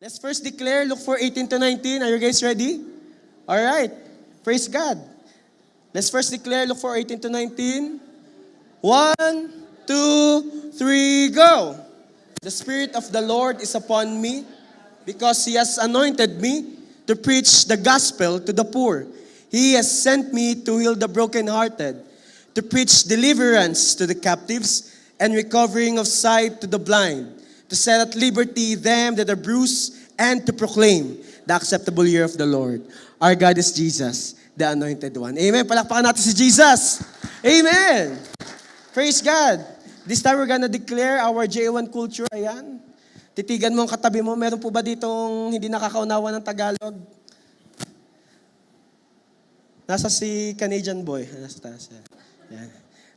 Let's first declare Luke 4:18 to 19. Are you guys ready? All right. Praise God. Let's first declare Luke 4:18 to 19. 1, 2, 3, go. The Spirit of the Lord is upon me because He has anointed me to preach the gospel to the poor. He has sent me to heal the brokenhearted, to preach deliverance to the captives and recovering of sight to the blind, to set at liberty them that are bruised, and to proclaim the acceptable year of the Lord. Our God is Jesus, the Anointed One. Amen. Palakpakan natin si Jesus. Amen. Praise God. This time we're gonna declare our J1 culture. Ayan. Titigan mo ang katabi mo. Meron po ba ditong hindi nakakaunawa ng Tagalog? Nasa si Canadian boy. Nasa taas. Yan.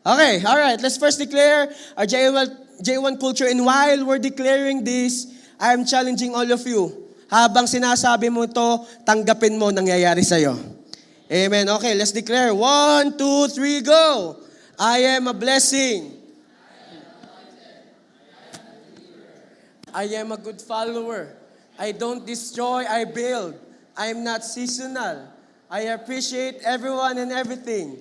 Okay, alright. Let's first declare our J1 culture. And while we're declaring this, I am challenging all of you. Habang sinasabi mo ito, tanggapin mo nangyayari sa'yo. Amen. Okay, let's declare. 1, 2, 3, go. I am a blessing. I am a good follower. I don't destroy, I build. I am not seasonal. I appreciate everyone and everything.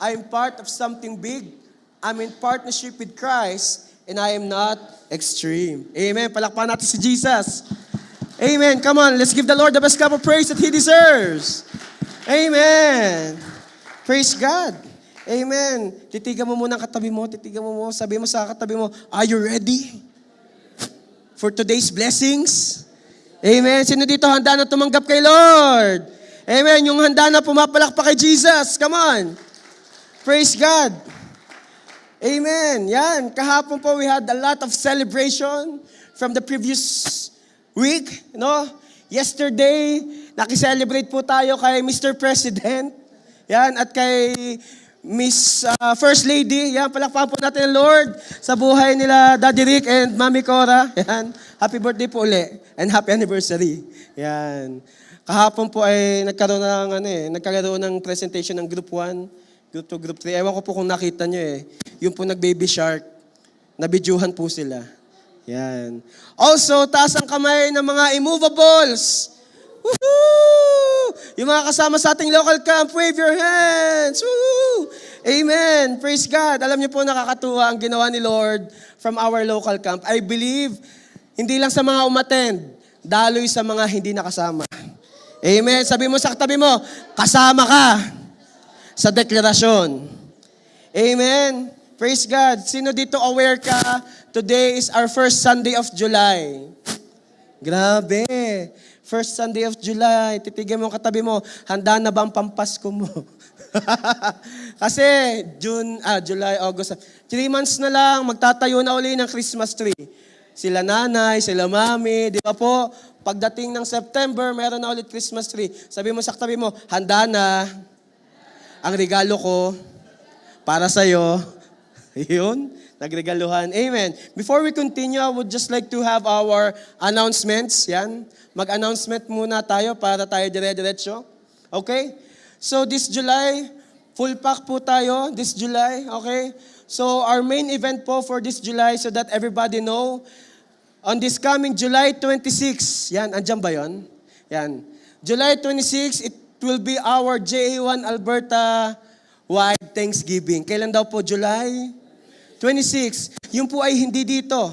I am part of something big. I'm in partnership with Christ, and I am not extreme. Amen. Palakpakan natin si Jesus. Amen. Come on, let's give the Lord the best clap of praise that He deserves. Amen. Praise God. Amen. Titigan mo muna ang katabi mo. Sabi mo sa katabi mo, are you ready for today's blessings? Amen. Sino dito handa na tumanggap kay Lord? Amen. Yung handa na pumapalakpak kay Jesus. Come on. Praise God. Amen. Yan. Kahapon po we had a lot of celebration from the previous week. No? Yesterday, nakiselebrate po tayo kay Mr. President. Yan. At kay Miss First Lady. Yan. Palakpakan po natin ang Lord sa buhay nila Daddy Rick and Mami Cora. Yan. Happy birthday po uli. And happy anniversary. Yan. Kahapon po ay nagkaroon ng presentation ng Group 1. Group 2, Group 3. Ewan ko po kung nakita nyo eh. Yung po nag-baby shark, nabidyuhan po sila. Yan. Also, taas ang kamay ng mga immovables. Woohoo! Yung mga kasama sa ating local camp, wave your hands. Woohoo! Amen. Praise God. Alam niyo po, nakakatuwa ang ginawa ni Lord from our local camp. I believe, hindi lang sa mga umattend, daloy sa mga hindi nakasama. Amen. Sabi mo sa katabi mo, kasama ka sa deklarasyon. Amen. Praise God. Sino dito aware ka? Today is our first Sunday of July. Grabe. First Sunday of July. Titigan mo ang katabi mo, handa na ba ang pampasko mo? Kasi July, August. 3 months na lang, magtatayo na uli ng Christmas tree. Sila nanay, sila mami, di ba po? Pagdating ng September, meron na ulit Christmas tree. Sabi mo sa katabi mo, handa na ang regalo ko para sa'yo. Yun, nagregaluhan. Amen. Before we continue, I would just like to have our announcements. Yan. Mag-announcement muna tayo para tayo dire-diretso. Okay? So this July, full pack po tayo this July. Okay? So our main event po for this July so that everybody know, on this coming July 26, yan, andyan ba yun? Yan. July 26, it will be our J1 Alberta Wide Thanksgiving. Kailan daw po? July 26. Yun po ay hindi dito.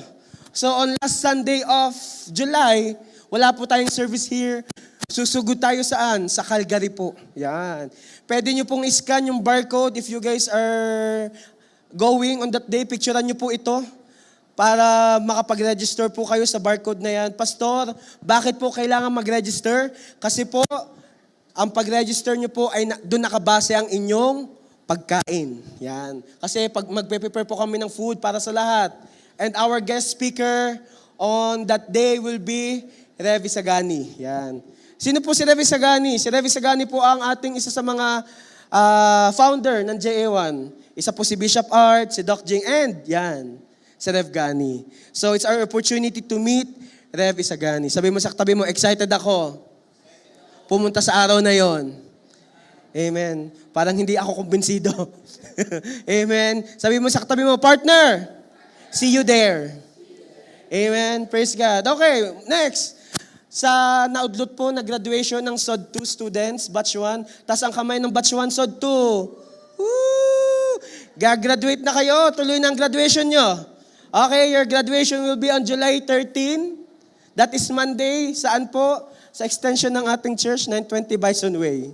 So on last Sunday of July, wala po tayong service here. Susugod tayo saan? Sa Calgary po. Yan. Pwede nyo pong iscan yung barcode if you guys are going on that day. Picturean nyo po ito para makapag-register po kayo sa barcode na yan. Pastor, bakit po kailangan mag-register? Kasi po, ang pag-register nyo po ay doon nakabase ang inyong pagkain. Yan. Kasi pag magpe-prepare po kami ng food para sa lahat. And our guest speaker on that day will be Revi Sagani. Yan. Sino po si Revi Sagani? Si Revi Sagani po ang ating isa sa mga founder ng JA1. Isa po si Bishop Art, si Doc Jing, and yan, si Rev Gani. So it's our opportunity to meet Rev Isagani. Sabi mo sa katabi mo, excited ako pumunta sa araw na yon. Amen. Parang hindi ako kumbinsido. Amen. Sabi mo sa katabi mo, partner, see you there. Amen. Praise God. Okay, next. sa naudlot po na graduation ng SOD 2 students, batch 1. Taas ang kamay ng batch 1, SOD 2. Woo! Gagraduate na kayo. Tuloy na ang graduation nyo. Okay, your graduation will be on July 13. That is Monday. Saan po? Sa extension ng ating church, 920 Bison Way.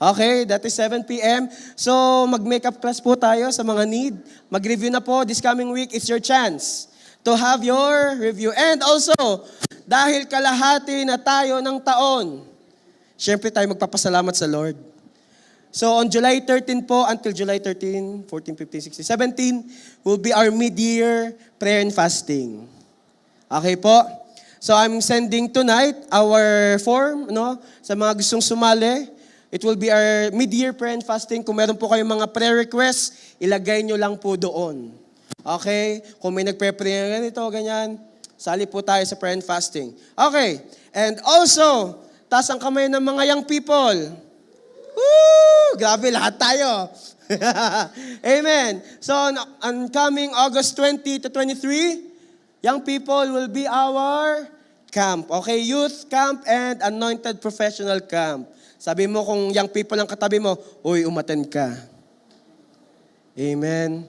Okay, that is 7 p.m. So, mag-makeup class po tayo sa mga need. Mag-review na po. This coming week, it's your chance to have your review. And also, dahil kalahati na tayo ng taon, syempre tayo magpapasalamat sa Lord. So on July 13 po, until July 13, 14, 15, 16, 17, will be our mid-year prayer and fasting. Okay po? So I'm sending tonight our form, sa mga gustong sumali. It will be our mid-year prayer and fasting. Kung meron po kayong mga prayer requests, ilagay nyo lang po doon. Okay? Kung may nagpe-pray ganito, ganyan, sali po tayo sa prayer and fasting. Okay. And also, taas ang kamay ng mga young people. Woo! Grabe, lahat tayo. Amen. So, on coming August 20 to 23, young people will be our camp. Okay, youth camp and anointed professional camp. Sabi mo kung young people ang katabi mo, uy, umattend ka. Amen.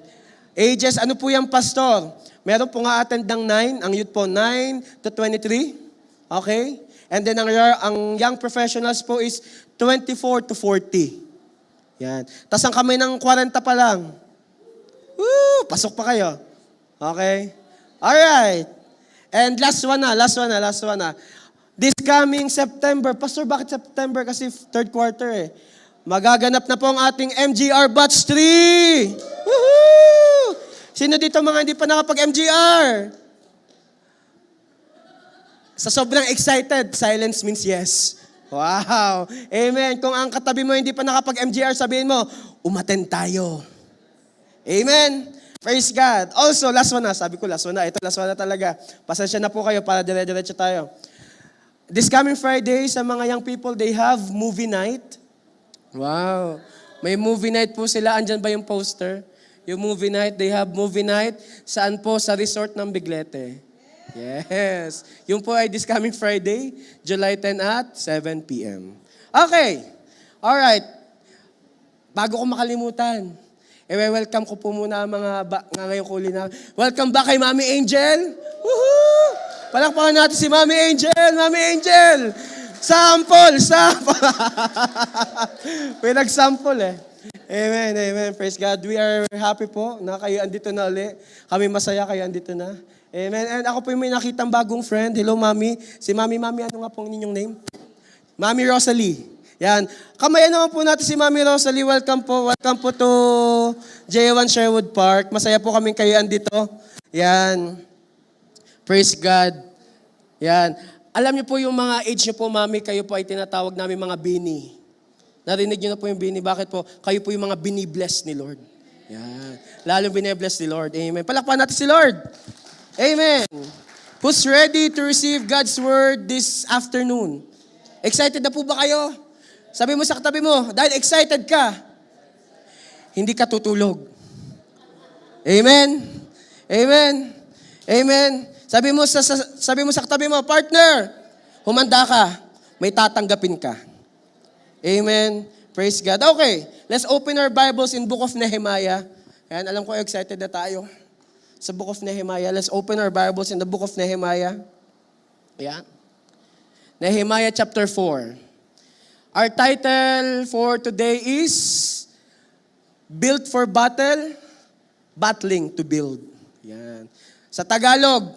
Ages, ano po yung pastor? Meron po nga attend ng 9, ang youth po 9 to 23. Okay? And then ang young professionals po is 24 to 40. Yan. Tapos ang kamay ng 40 pa lang. Woo! Pasok pa kayo. Okay? Alright. And last one na. This coming September. Pastor, bakit September? Kasi third quarter eh. Magaganap na po ang ating MGR Batch 3. Woohoo! Sino dito mga hindi pa nakapag-MGR? Sa sobrang excited, silence means yes. Wow! Amen. Kung ang katabi mo hindi pa nakapag-MGR, sabihin mo, umattend tayo. Amen. Praise God. Also, last one na. Sabi ko last one na. Ito last one na talaga. Pasensya na po kayo para dire-diretso tayo. This coming Friday, sa mga young people, they have movie night. Wow. May movie night po sila. Andyan ba yung poster? Yung movie night, they have movie night. Saan po? Sa resort ng Biglete. Yes. Yung po ay this coming Friday, July 10 at 7 p.m. Okay. Alright. Bago ko makalimutan, welcome ko po muna ang mga ngayong kuli na. Welcome back kay Mami Angel. Woohoo! Palakpakan natin si Mami Angel. Mami Angel! Sample! Pinag-sample eh. Amen. Praise God. We are happy po na kayo andito na uli. Kami masaya kayo andito na. Amen. And ako po yung may nakitang bagong friend. Hello, Mami. Si Mami, ano nga pong inyong name? Mami Rosalie. Yan. Kamayan naman po natin si Mami Rosalie. Welcome po. Welcome po to J1 Sherwood Park. Masaya po kaming kayo andito. Yan. Praise God. Yan. Alam niyo po yung mga age niyo po, Mami, kayo po ay tinatawag namin mga bini. Narinig niyo na po yung bini. Bakit po? Kayo po yung mga bini-bless ni Lord. Yan. Lalong bini-bless ni Lord. Amen. Palakpakan natin si Lord. Amen. Who's ready to receive God's word this afternoon? Excited na po ba kayo? Sabi mo sa katabi mo, dahil excited ka, hindi ka tutulog. Amen. Amen. Amen. Sabi mo sa katabi mo, partner, humanda ka, may tatanggapin ka. Amen. Praise God. Okay, let's open our Bibles in Book of Nehemiah. Ayan, alam ko excited na tayo sa Book of Nehemiah. Let's open our Bibles in the Book of Nehemiah. Ayan. Nehemiah chapter 4. Our title for today is Built for Battle, Battling to Build. Ayan. Sa Tagalog,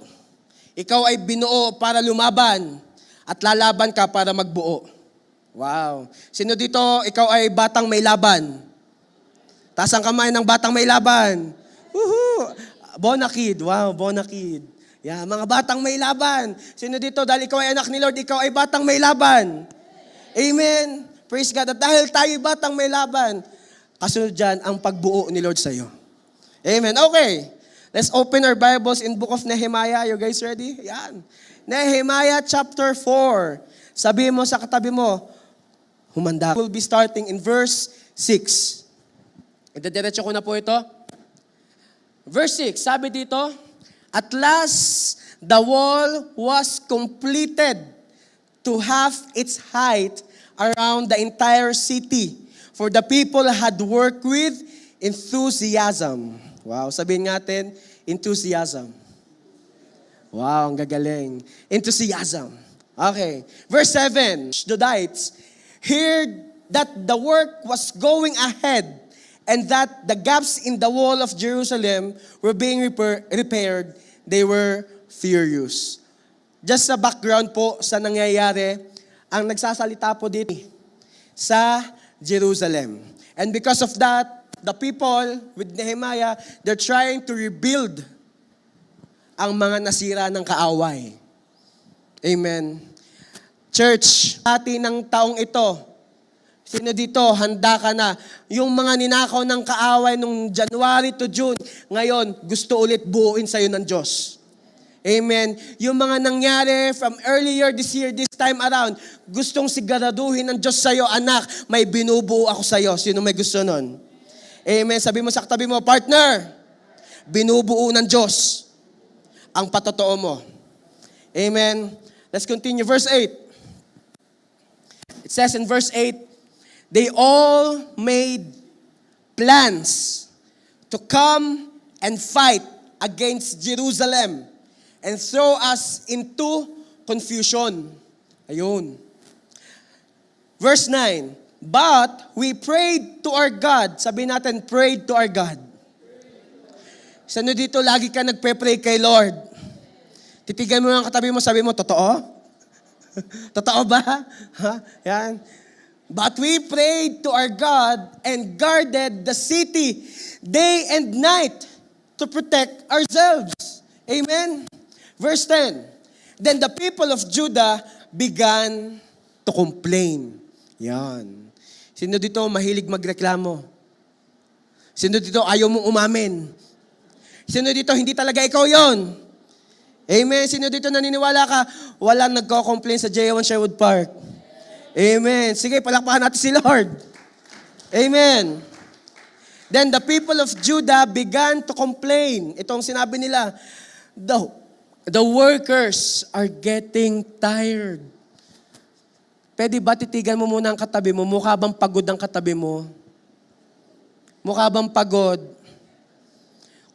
ikaw ay binuo para lumaban at lalaban ka para magbuo. Wow. Sino dito, ikaw ay batang may laban? Taas ang kamay ng batang may laban. Woohoo! Born a kid. Wow, born a kid. Yeah, mga batang may laban. Sino dito, dahil ikaw ay anak ni Lord, ikaw ay batang may laban? Amen. Praise God. At dahil tayo batang may laban, kasunod dyan ang pagbuo ni Lord sa'yo. Amen. Okay. Let's open our Bibles in Book of Nehemiah. You guys ready? Yan. Nehemiah chapter 4. Sabi mo sa katabi mo, humanda. We'll be starting in verse 6. Idadiretso ko na po ito. Verse 6, sabi dito, at last, the wall was completed to half its height around the entire city. For the people had worked with enthusiasm. Wow, sabihin natin, enthusiasm. Wow, ang gagaling. Enthusiasm. Okay. Verse 7, Judites heard that the work was going ahead and that the gaps in the wall of Jerusalem were being repaired. They were furious. Just sa background po sa nangyayari, ang nagsasalita po dito sa Jerusalem. And because of that, the people with Nehemiah, they're trying to rebuild ang mga nasira ng kaaway. Amen. Church, hati ng taong ito, sino dito, handa ka na? Yung mga ninakaw ng kaaway nung January to June, ngayon, gusto ulit buuin sa'yo ng Diyos. Amen. Yung mga nangyari from earlier this year, this time around, gustong siguraduhin ng Diyos sa'yo, anak, may binubuo ako sa'yo. Sino may gusto nun? Amen. Sabi mo sa katabi mo, partner, binubuo ng Diyos ang patotoo mo. Amen. Let's continue. Verse 8. It says in verse 8, they all made plans to come and fight against Jerusalem and throw us into confusion. Ayun. Verse 9, but we prayed to our God. Sabihin natin, prayed to our God. Sino dito, lagi ka nagpe-pray kay Lord? Titigan mo ang katabi mo, sabi mo, totoo? Totoo ba? Ha? Yan. But we prayed to our God and guarded the city day and night to protect ourselves. Amen? Verse 10, then the people of Judah began to complain. Yan. Sino dito mahilig magreklamo? Sino dito ayaw mong umamin? Sino dito hindi talaga ikaw yon? Amen. Sino dito naniniwala ka, walang nagko-complain sa J1 Sherwood Park? Amen. Sige, palakpakan natin si Lord. Amen. Then the people of Judah began to complain. Itong sinabi nila, the workers are getting tired. Pwede ba titigan mo muna ang katabi mo? Mukha bang pagod ang katabi mo? Mukha bang pagod?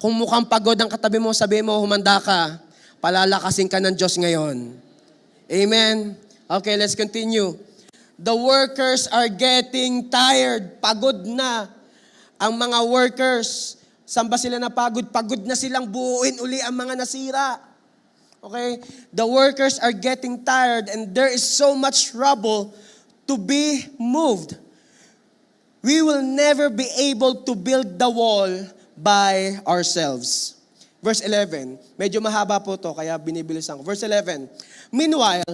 Kung mukhang pagod ang katabi mo, sabihin mo, humanda ka. Palalakasin ka ng Diyos ngayon. Amen? Okay, let's continue. The workers are getting tired. Pagod na ang mga workers. Saan ba sila napagod? Pagod na silang buuin uli ang mga nasira. Okay? The workers are getting tired and there is so much rubble to be moved. We will never be able to build the wall by ourselves. Verse 11. Medyo mahaba po to, kaya binibilisan ko. Verse 11. Meanwhile,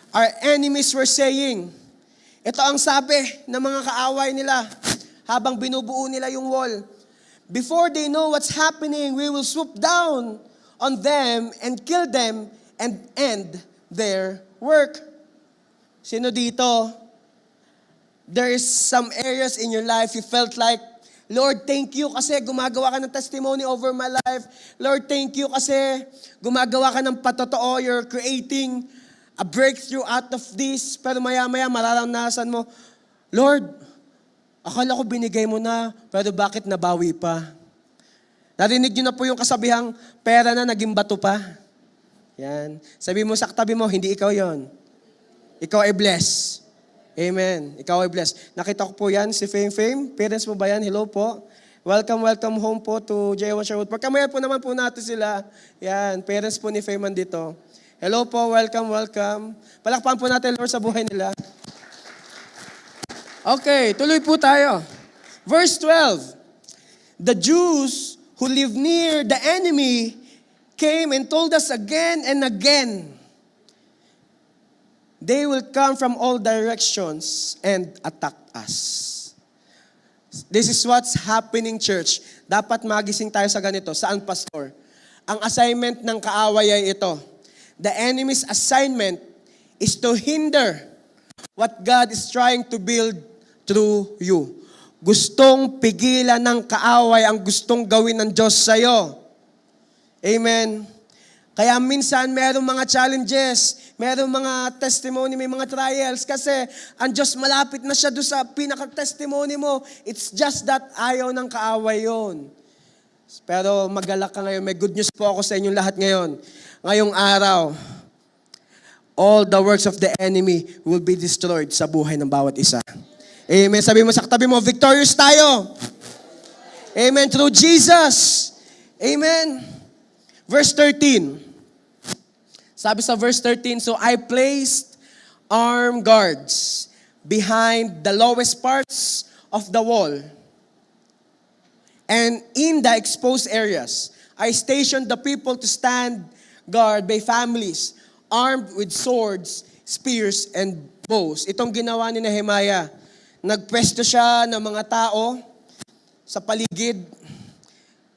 our enemies were saying, ito ang sabi ng mga kaaway nila habang binubuo nila yung wall. Before they know what's happening, we will swoop down on them and kill them and end their work. Sino dito? There is some areas in your life you felt like, Lord, thank you kasi gumagawa ka ng testimony over my life. Lord, thank you kasi gumagawa ka ng patotoo. You're creating a breakthrough out of this. Pero maya-maya mararanasan mo, Lord, akala ko binigay mo na, pero bakit nabawi pa? Narinig niyo na po yung kasabihang, pera na naging bato pa. Yan. Sabi mo sa katabi mo, hindi ikaw yon. Ikaw ay blessed. Amen. Ikaw ay blessed. Nakita ko po yan, si Fame. Parents mo ba yan? Hello po. Welcome home po to J1 Sherwood Park. Kamaya po naman po natin sila. Yan, parents po ni Fame dito. Hello po, welcome. Palakpakan po natin, Lord, sa buhay nila. Okay, tuloy po tayo. Verse 12. The Jews who live near the enemy came and told us again and again, they will come from all directions and attack us. This is what's happening, church. Dapat magising tayo sa ganito. Saan, pastor? Ang assignment ng kaaway ay ito. The enemy's assignment is to hinder what God is trying to build through you. Gustong pigilan ng kaaway ang gustong gawin ng Diyos sa'yo. Amen. Kaya minsan merong mga challenges, merong mga testimony, may mga trials kasi ang Diyos malapit na siya doon sa pinaka-testimony mo. It's just that ayaw ng kaaway yon. Pero magalak ka ngayon. May good news po ako sa inyong lahat ngayon. Ngayong araw, all the works of the enemy will be destroyed sa buhay ng bawat isa. Amen. Sabi mo sa katabi mo, victorious tayo. Amen. Through Jesus. Amen. Verse 13. Sabi sa verse 13, so I placed armed guards behind the lowest parts of the wall. And in the exposed areas, I stationed the people to stand guard by families, armed with swords, spears, and bows. Itong ginawa ni Nehemiah. Nagpwesto siya ng mga tao sa paligid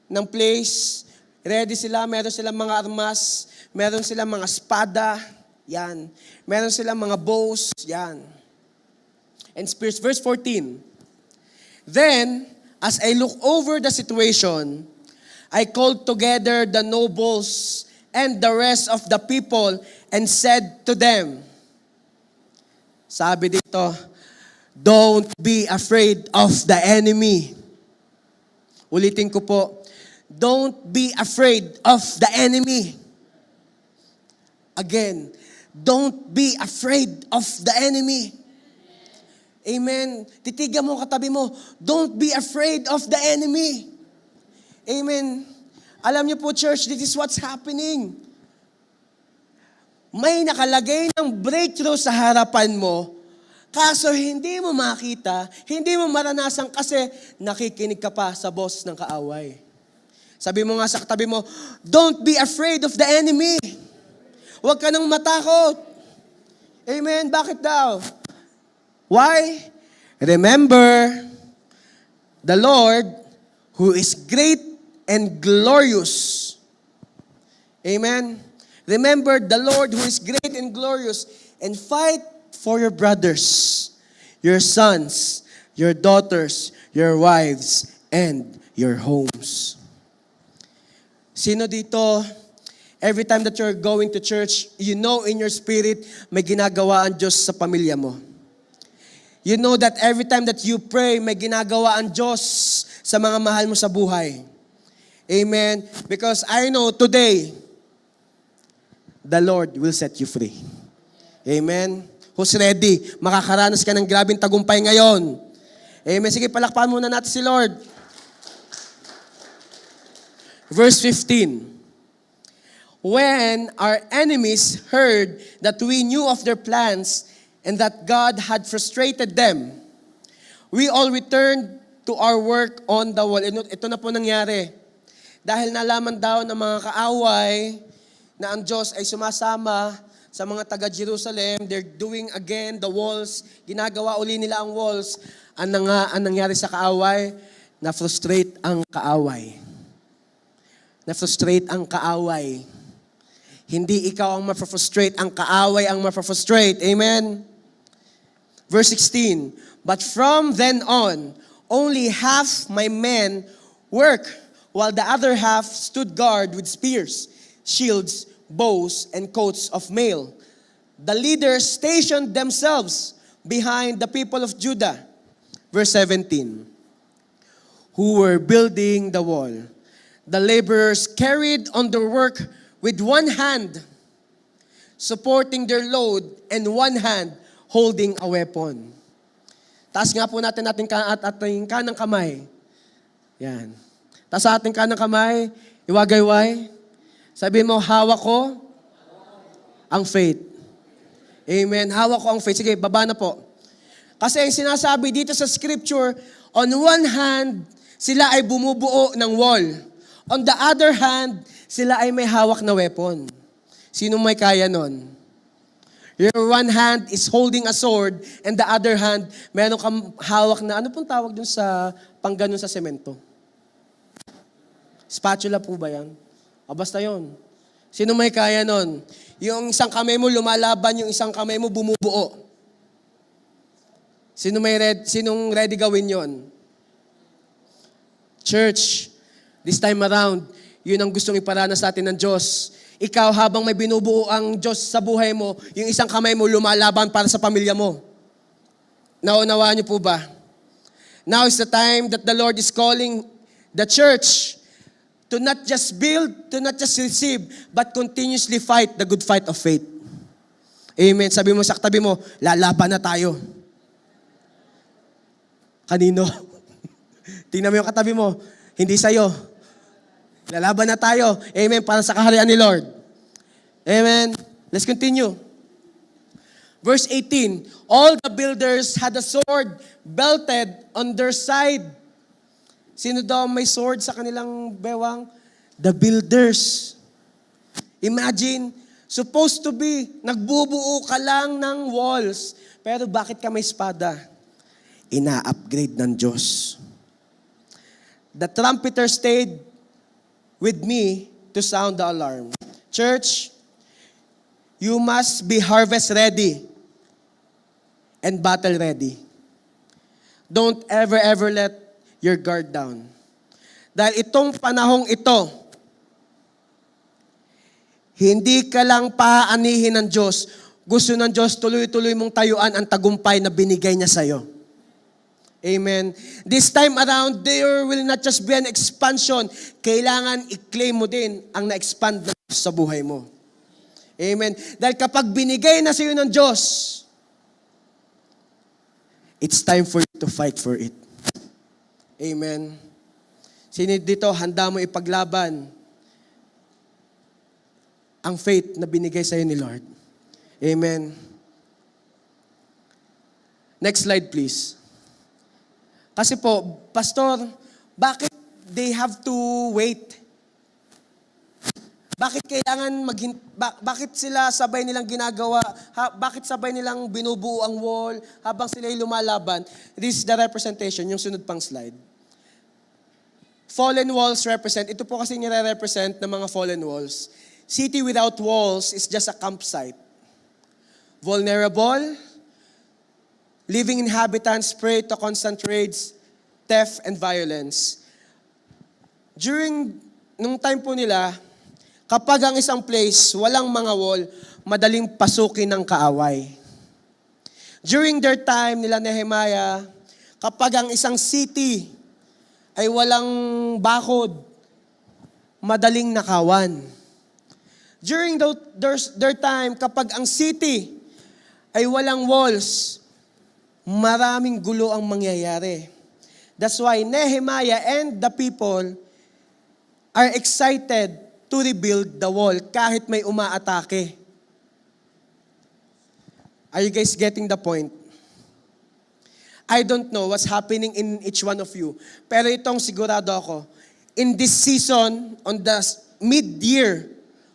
ng place. Ready sila, meron silang mga armas, meron silang mga espada, yan. Meron silang mga bows, yan. And spears. Verse 14. Then, as I look over the situation, I called together the nobles and the rest of the people and said to them, sabi dito, don't be afraid of the enemy. Ulitin ko po, don't be afraid of the enemy. Again, don't be afraid of the enemy. Amen. Titigan mo katabi mo, don't be afraid of the enemy. Amen. Alam niyo po, church, this is what's happening. May nakalagay ng breakthrough sa harapan mo, kaso hindi mo makita, hindi mo maranasan kasi nakikinig ka pa sa boss ng kaaway. Sabi mo nga sa katabi mo, don't be afraid of the enemy. Huwag ka nang matakot. Amen. Bakit daw? Why? Remember the Lord who is great and glorious. Amen. Remember the Lord who is great and glorious and fight for your brothers, your sons, your daughters, your wives, and your homes. Sino dito, every time that you're going to church, you know in your spirit, may ginagawa ang Diyos sa pamilya mo. You know that every time that you pray, may ginagawa ang Diyos sa mga mahal mo sa buhay. Amen. Because I know today, the Lord will set you free. Amen. Who's ready? Makakaranas ka ng grabing tagumpay ngayon. Amen. Sige, palakpakan muna natin si Lord. Verse 15. When our enemies heard that we knew of their plans and that God had frustrated them, we all returned to our work on the wall. Ito na po nangyari. Dahil nalaman daw ng mga kaaway na ang Diyos ay sumasama sa mga taga-Jerusalem, they're doing again the walls, ginagawa uli nila ang walls. Ang nangyari sa kaaway? Na-frustrate ang kaaway. Na-frustrate ang kaaway. Hindi ikaw ang ma-frustrate, ang kaaway ang ma-frustrate. Amen? Verse 16, but from then on, only half my men work, while the other half stood guard with spears, shields, bows, and coats of mail. The leaders stationed themselves behind the people of Judah. Verse 17, who were building the wall. The laborers carried on their work with one hand, supporting their load, and one hand holding a weapon. Taas nga po natin ating kanang kamay. Yan. Taas sa ating kanang kamay, iwagayway. Sabihin mo, hawak ko ang faith. Amen. Hawak ko ang faith. Sige, baba na po. Kasi ang sinasabi dito sa scripture, on one hand, sila ay bumubuo ng wall. On the other hand, sila ay may hawak na weapon. Sino may kaya nun? Your one hand is holding a sword, and the other hand, meron kang hawak na, ano pong tawag dun sa pangganon sa semento? Spatula po ba yan? O basta yun. Sino may kaya nun? Yung isang kamay mo lumalaban, yung isang kamay mo bumubuo. Sinong ready gawin yon? Church, this time around, yun ang gustong iparanas sa atin ng Diyos. Ikaw, habang may binubuo ang Diyos sa buhay mo, yung isang kamay mo lumalaban para sa pamilya mo. Naunawaan niyo po ba? Now is the time that the Lord is calling the church to not just build, to not just receive, but continuously fight the good fight of faith. Amen. Sabi mo sa katabi mo, lalaban na tayo. Kanino? Tingnan mo yung katabi mo, hindi sa'yo. Lalaban na tayo. Amen. Para sa kaharian ni Lord. Amen. Let's continue. Verse 18. All the builders had a sword belted on their side. Sino daw may sword sa kanilang bewang? The builders. Imagine, supposed to be, nagbubuo ka lang ng walls. Pero bakit ka may espada? Ina-upgrade ng Diyos. The trumpeter stayed with me to sound the alarm. Church, you must be harvest ready and battle ready. Don't ever let your guard down. Dahil itong panahong ito, hindi ka lang paanihin ng Diyos. Gusto ng Diyos, tuloy-tuloy mong tayuan ang tagumpay na binigay niya sa'yo. Amen. This time around, there will not just be an expansion. Kailangan i-claim mo din ang na-expand na sa buhay mo. Amen. Dahil kapag binigay na sa iyo ng Diyos, it's time for you to fight for it. Amen. Sino dito, handa mo ipaglaban ang faith na binigay sa iyo ni Lord. Amen. Next slide, please. Kasi po, Pastor, bakit they have to wait? Bakit kailangan bakit sila sabay nilang ginagawa? Bakit sabay nilang binubuo ang wall habang sila'y lumalaban? This is the representation, yung sunod pang slide. Fallen walls represent, ito po kasi nire-represent ng mga fallen walls. City without walls is just a campsite. Vulnerable, living inhabitants prey to constant raids, theft, and violence. Nung time po nila, kapag ang isang place, walang mga wall, madaling pasukin ng kaaway. During their time nila Nehemiah, kapag ang isang city ay walang bakod, madaling nakawan. During their time, kapag ang city ay walang walls, maraming gulo ang mangyayari. That's why Nehemiah and the people are excited to rebuild the wall kahit may umaatake. Are you guys getting the point? I don't know what's happening in each one of you. Pero itong sigurado ako, in this season, on the mid-year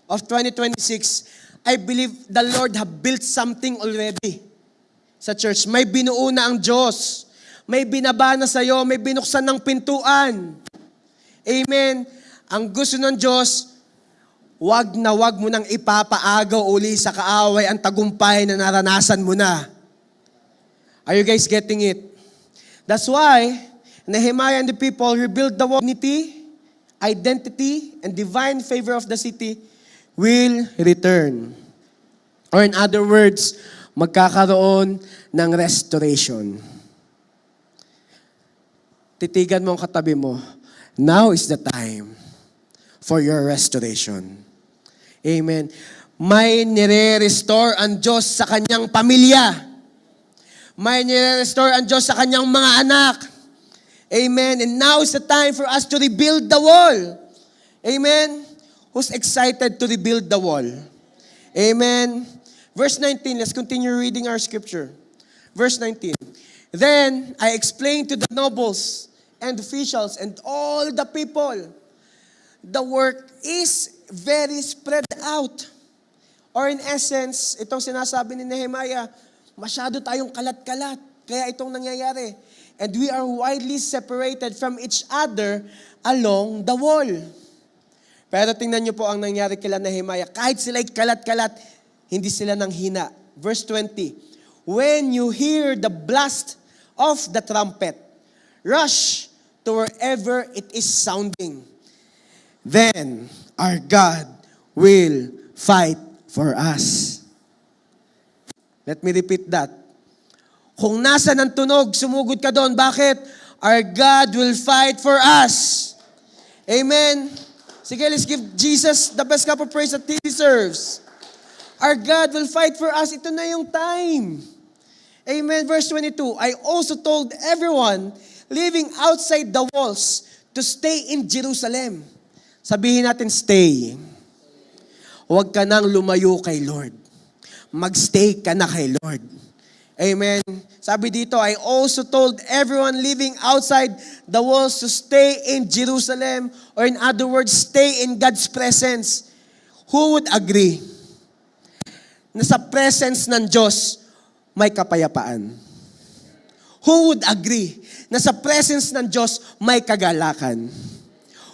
of 2026, I believe the Lord have built something already sa church. May binuo na ang Diyos. May binabana sa'yo. May binuksan ng pintuan. Amen. Ang gusto ng Diyos, wag mo nang ipapaagaw uli sa kaaway ang tagumpay na naranasan mo na. Are you guys getting it? That's why Nehemiah and the people rebuilt the wall. Unity, identity, and divine favor of the city will return. Or in other words, magkakaroon ng restoration. Titigan mo ang katabi mo, now is the time for your restoration. Amen. May nire-restore ang Diyos sa kanyang pamilya. May nire-restore ang Diyos sa kanyang mga anak. Amen. And now is the time for us to rebuild the wall. Amen. Who's excited to rebuild the wall? Amen. Verse 19, let's continue reading our scripture. Verse 19. Then I explained to the nobles and officials and all the people, the work is very spread out. Or in essence, itong sinasabi ni Nehemiah, masyado tayong kalat-kalat. Kaya itong nangyayari. And we are widely separated from each other along the wall. Pero tingnan niyo po ang nangyari kila Nehemiah. Kahit sila'y kalat-kalat, hindi sila nanghina. Verse 20, when you hear the blast of the trumpet, rush to wherever it is sounding. Then our God will fight for us. Let me repeat that. Kung nasa ng tunog, sumugod ka doon. Bakit? Our God will fight for us. Amen. Sige, let's give Jesus the best cup of praise that He deserves. Our God will fight for us. Ito na yung time. Amen. Verse 22, I also told everyone living outside the walls to stay in Jerusalem. Sabihin natin, stay. Huwag ka nang lumayo kay Lord. Magstay ka na kay Lord. Amen. Sabi dito, I also told everyone living outside the walls to stay in Jerusalem, or in other words, stay in God's presence. Who would agree na sa presence ng Diyos may kapayapaan? Who would agree na sa presence ng Diyos may kagalakan?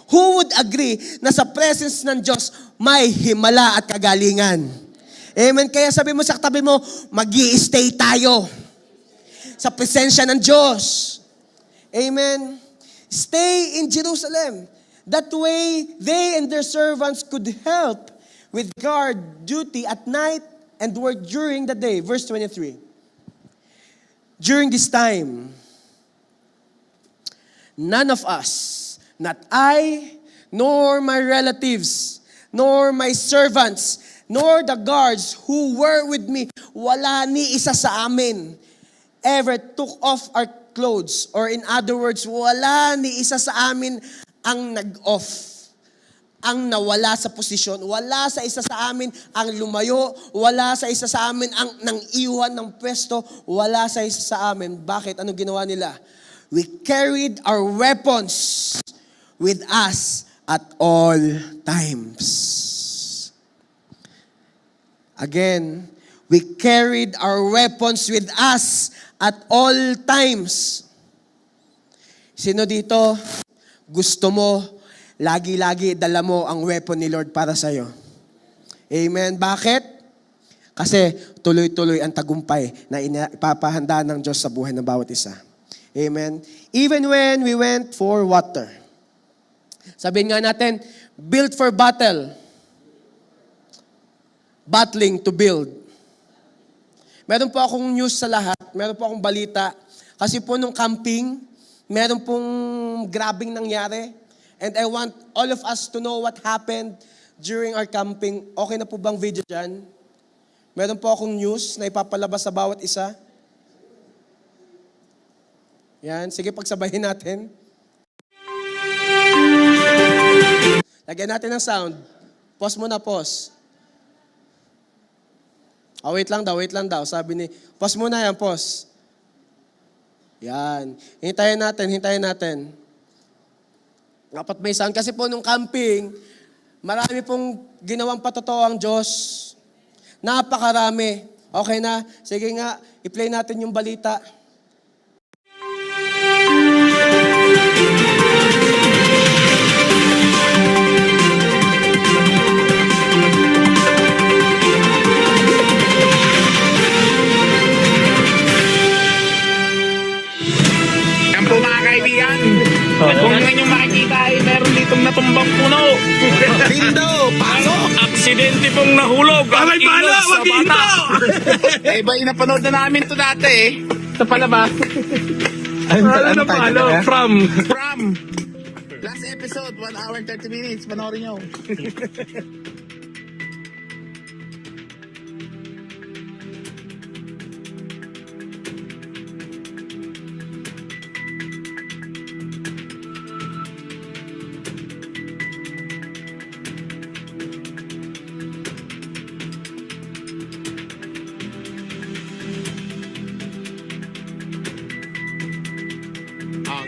Who would agree na sa presence ng Diyos may himala at kagalingan? Amen. Kaya sabi mo sa katabi mo, mag-i-stay tayo sa presensya ng Diyos. Amen. Stay in Jerusalem. That way, they and their servants could help with guard duty at night and work during the day. Verse 23. During this time, none of us, not I, nor my relatives, nor my servants, nor the guards who were with me, wala ni isa sa amin ever took off our clothes. Or in other words, wala ni isa sa amin ang nag-off, ang nawala sa posisyon. Wala sa isa sa amin ang lumayo. Wala sa isa sa amin ang nang iwan ng pwesto. Wala sa isa sa amin. Bakit? Anong ginawa nila? We carried our weapons with us at all times. Again, we carried our weapons with us at all times. Sino dito gusto mo lagi-lagi dala mo ang weapon ni Lord para sa'yo? Amen. Bakit? Kasi tuloy-tuloy ang tagumpay na ipapahanda ng Diyos sa buhay ng bawat isa. Amen. Even when we went for water. Sabihin nga natin, built for battle. Battling to build. Meron po akong news sa lahat. Meron po akong balita. Kasi po nung camping, meron pong grabing nangyari. And I want all of us to know what happened during our camping. Okay na po bang video dyan? Meron po akong news na ipapalabas sa bawat isa. Yan. Sige, pagsabahin natin. Lagyan natin ng sound. Pause muna, pause. Wait lang daw. Sabi ni, pause muna yan, pause. Yan. Hintayin natin. Dapat may sound. Kasi po nung camping, marami pong ginawang patotoo ang Diyos. Napakarami. Okay na? Sige nga, i-play natin yung balita. Kung ngayon makikita ay meron ditong natumbang puno. Pindo, pasok! Aksidente pong nahulog. Ang ilog sa bata. Eh, ba, inapanood na namin to dati eh. Sa palabas. Ano Ano? From. Last episode, 1 hour and 30 minutes. Panoorin nyo.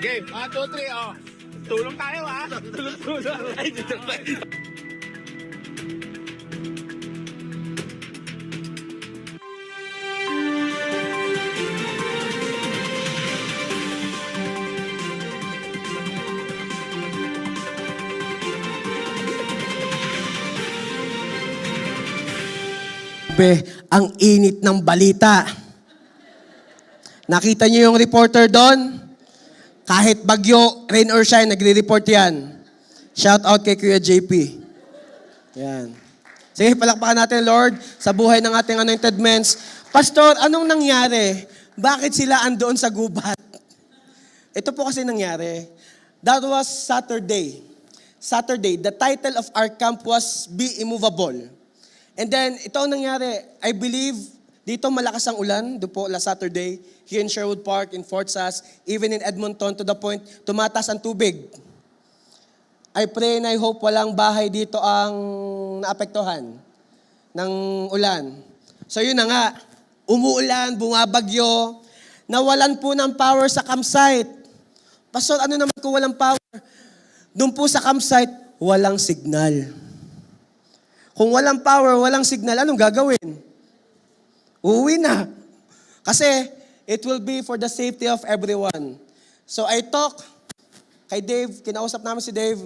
Game. 1, 2, 3, oh. Tulong tayo, ha? Tulong. Ay, dito pa. Ang init ng balita. Nakita niyo yung reporter doon? Kahit bagyo, rain or shine, nagre-report yan. Shout out kay Kuya JP. Yan. Sige, palakpakan natin, Lord, sa buhay ng ating anointed men's. Pastor, anong nangyari? Bakit sila andoon sa gubat? Ito po kasi nangyari. That was Saturday. Saturday, the title of our camp was Be Immovable. And then, ito ang nangyari. I believe, dito malakas ang ulan, doon po last Saturday, here in Sherwood Park, in Fort Sask, even in Edmonton, to the point, tumatas ang tubig. I pray and I hope walang bahay dito ang naapektuhan ng ulan. So yun na nga, umuulan, bumabagyo, nawalan po ng power sa campsite. Pastor, ano naman kung walang power? Doon po sa campsite, walang signal. Kung walang power, walang signal, anong gagawin? Uuwi na. Kasi it will be for the safety of everyone. So I talk kay Dave, kinausap namin si Dave.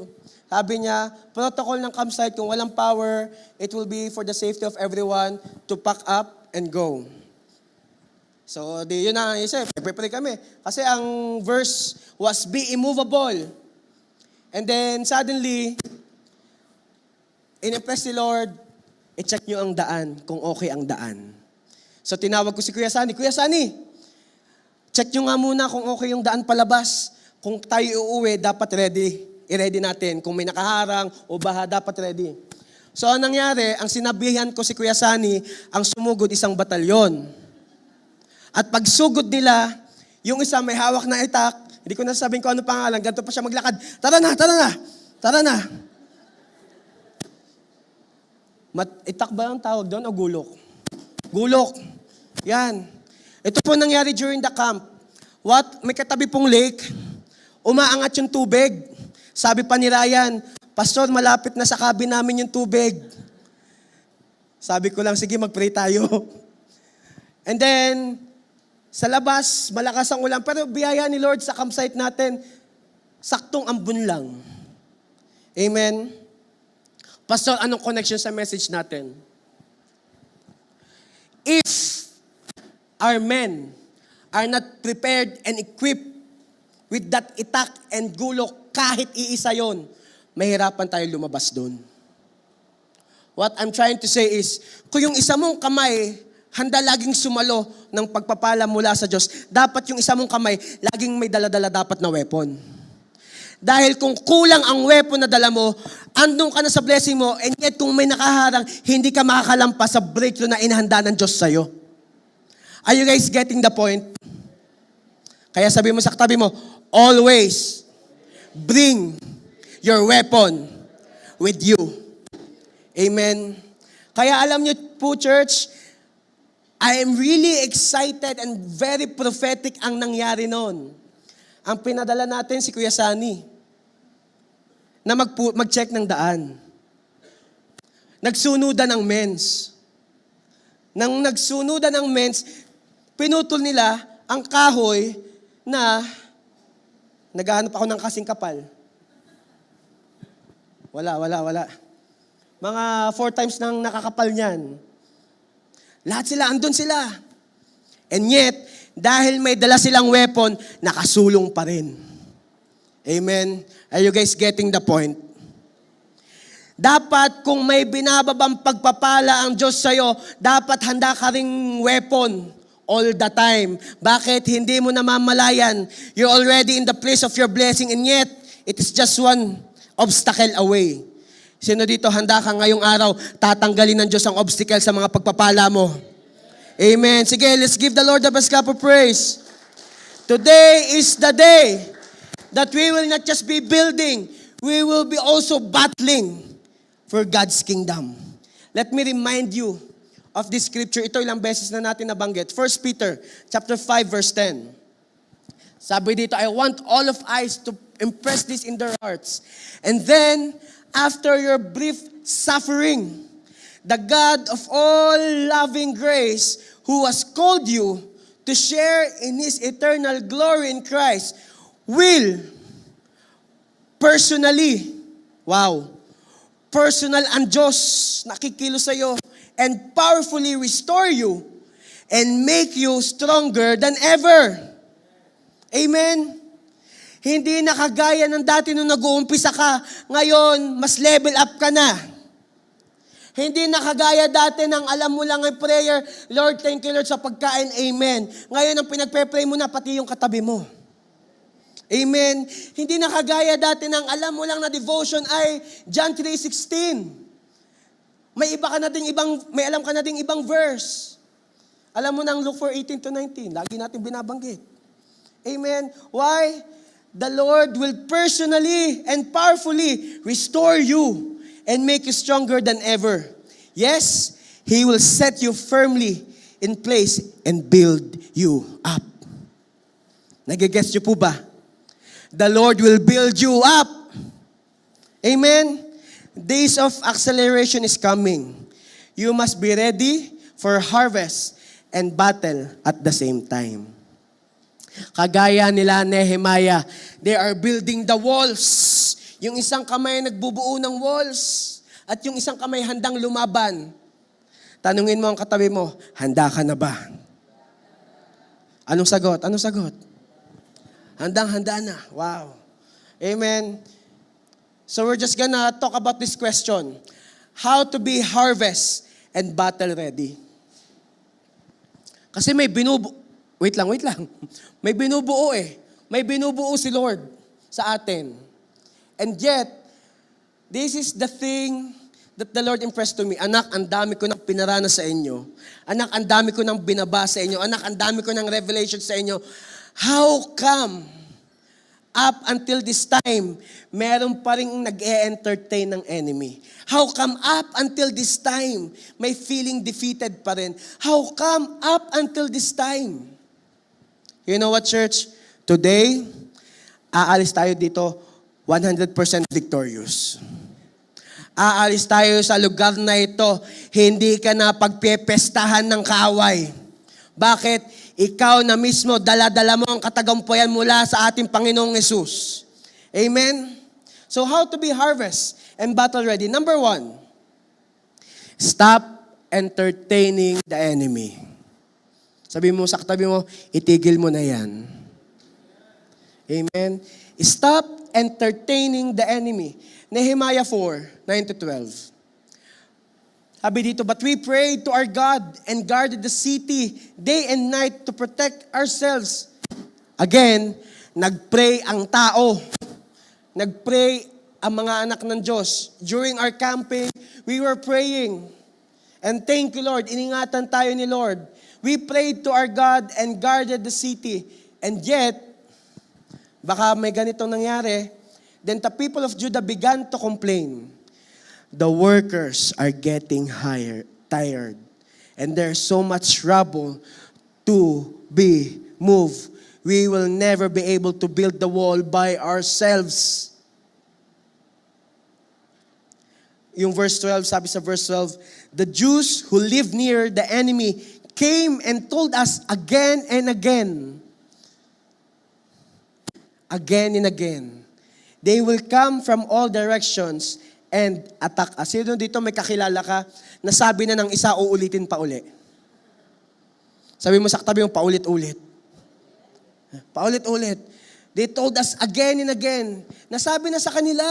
Sabi niya, protocol ng campsite, kung walang power, it will be for the safety of everyone to pack up and go. So, yun na ang isip. Pray kami. Kasi ang verse was, be immovable. And then, suddenly, in-impress si Lord, i-check nyo ang daan, kung okay ang daan. So, tinawag ko si Kuya Sunny, Kuya Sunny, check nyo nga muna kung okay yung daan palabas. Kung tayo uuwi, dapat ready. I-ready natin. Kung may nakaharang o baha, dapat ready. So, anong nangyari? Ang sinabihan ko si Kuya Sunny, ang sumugod isang batalyon. At pagsugod nila, yung isa may hawak na itak, hindi ko na sabihin ko ano pangalan, ganito pa siya maglakad. Tara na, tara na, tara na. Itak ba ang tawag doon o gulok? Gulok. Yan. Ito po nangyari during the camp. May katabi pong lake, umaangat yung tubig. Sabi pa ni Ryan, Pastor, malapit na sa cabin namin yung tubig. Sabi ko lang, sige, mag-pray tayo. And then, sa labas, malakas ang ulan. Pero biyaya ni Lord sa campsite natin, saktong ambon lang. Amen? Pastor, anong connection sa message natin? If our men are not prepared and equipped with that itak and gulok, kahit iisa yon, mahirapan tayo lumabas doon. What I'm trying to say is, kung yung isa mong kamay, handa laging sumalo ng pagpapala mula sa Diyos, dapat yung isa mong kamay, laging may dala-dala dapat na weapon. Dahil kung kulang ang weapon na dala mo, andun ka na sa blessing mo, and yet kung may nakaharang, hindi ka makakalampas sa breakthrough na inahanda ng Diyos sa'yo. Are you guys getting the point? Kaya sabi mo sa katabi mo, always bring your weapon with you. Amen. Kaya alam niyo po, church, I am really excited and very prophetic ang nangyari noon. Ang pinadala natin si Kuya Sunny na mag-check ng daan. Nagsunudan ng men's. Nang nagsunudan ng men's, pinutol nila ang kahoy na naghahanap ako ng kasing kapal. Wala. Mga 4 times nang nakakapal niyan. Lahat sila, andun sila. And yet, dahil may dala silang weapon, nakasulong pa rin. Amen? Are you guys getting the point? Dapat kung may binababang pagpapala ang Diyos sa'yo, dapat handa ka ring weapon all the time. Bakit? Hindi mo namamalayan. You're already in the place of your blessing and yet, it is just one obstacle away. Sino dito handa ka ngayong araw, tatanggalin ng Diyos ang obstacle sa mga pagpapala mo? Amen. Sige, let's give the Lord the best clap of praise. Today is the day that we will not just be building, we will be also battling for God's kingdom. Let me remind you of this scripture. Ito ilang beses na natin nabanggit. 1 Peter chapter 5 verse 10. Sabi dito, I want all of us to impress this in their hearts. And then, after your brief suffering, the God of all loving grace, who has called you to share in His eternal glory in Christ, will personally, personal ang Diyos nakikilos sa'yo, and powerfully restore you and make you stronger than ever. Amen? Hindi na kagaya ng dati nung nag-uumpisa ka, ngayon mas level up ka na. Hindi na kagaya dati ng alam mo lang ang prayer, Lord, thank you Lord sa pagkain, amen. Ngayon ang pinagpe-pray mo na pati yung katabi mo. Amen. Hindi na kagaya dati ng alam mo lang na devotion ay John 3:16. May alam ka na ding ibang verse. Alam mo ng Luke 4:18-19, lagi natin binabanggit. Amen. Why? The Lord will personally and powerfully restore you and make you stronger than ever. Yes, He will set you firmly in place and build you up. Nagigets niyo po ba? The Lord will build you up. Amen? Days of acceleration is coming. You must be ready for harvest and battle at the same time. Kagaya nila Nehemiah, they are building the walls. Yung isang kamay nagbubuo ng walls at yung isang kamay handang lumaban. Tanungin mo ang katabi mo, handa ka na ba? Anong sagot? Anong sagot? Handang-handa na. Wow. Amen. So we're just gonna talk about this question. How to be harvest and battle ready. Kasi wait lang. May binubuo eh. May binubuo si Lord sa atin. And yet, this is the thing that the Lord impressed to me. Anak, ang dami ko nang pinarana sa inyo. Anak, ang dami ko nang binabasa sa inyo. Anak, ang dami ko nang revelation sa inyo. How come, up until this time, meron pa rin nag-e-entertain ng enemy? How come up until this time, may feeling defeated pa rin? How come up until this time? You know what, church? Today, aalis tayo dito 100% victorious. Aalis tayo sa lugar na ito, hindi ka na pagpepestahan ng kaaway. Bakit? Ikaw na mismo, dala-dala mo ang katagumpayan mula sa ating Panginoong Yesus. Amen? So how to be harvest and battle ready? Number 1, stop entertaining the enemy. Sabi mo sa katabi mo, itigil mo na yan. Amen? Stop entertaining the enemy. Nehemiah 4:9-12. Sabi dito, but we prayed to our God and guarded the city day and night to protect ourselves. Again, nagpray ang tao. Nagpray ang mga anak ng Diyos. During our camping, we were praying. And thank you, Lord, iningatan tayo ni Lord. We prayed to our God and guarded the city. And yet, baka may ganitong nangyari, then the people of Judah began to complain. The workers are getting tired, and there's so much rubble to be moved. We will never be able to build the wall by ourselves. Yung verse 12, sabi sa verse 12, the Jews who live near the enemy came and told us again and again. Again and again. They will come from all directions and attack us. Sino dito may kakilala ka na sabi na ng isa, uulitin pa uli? Sabi mo sa katabi mo, paulit-ulit. Paulit-ulit. They told us again and again. Nasabi na sa kanila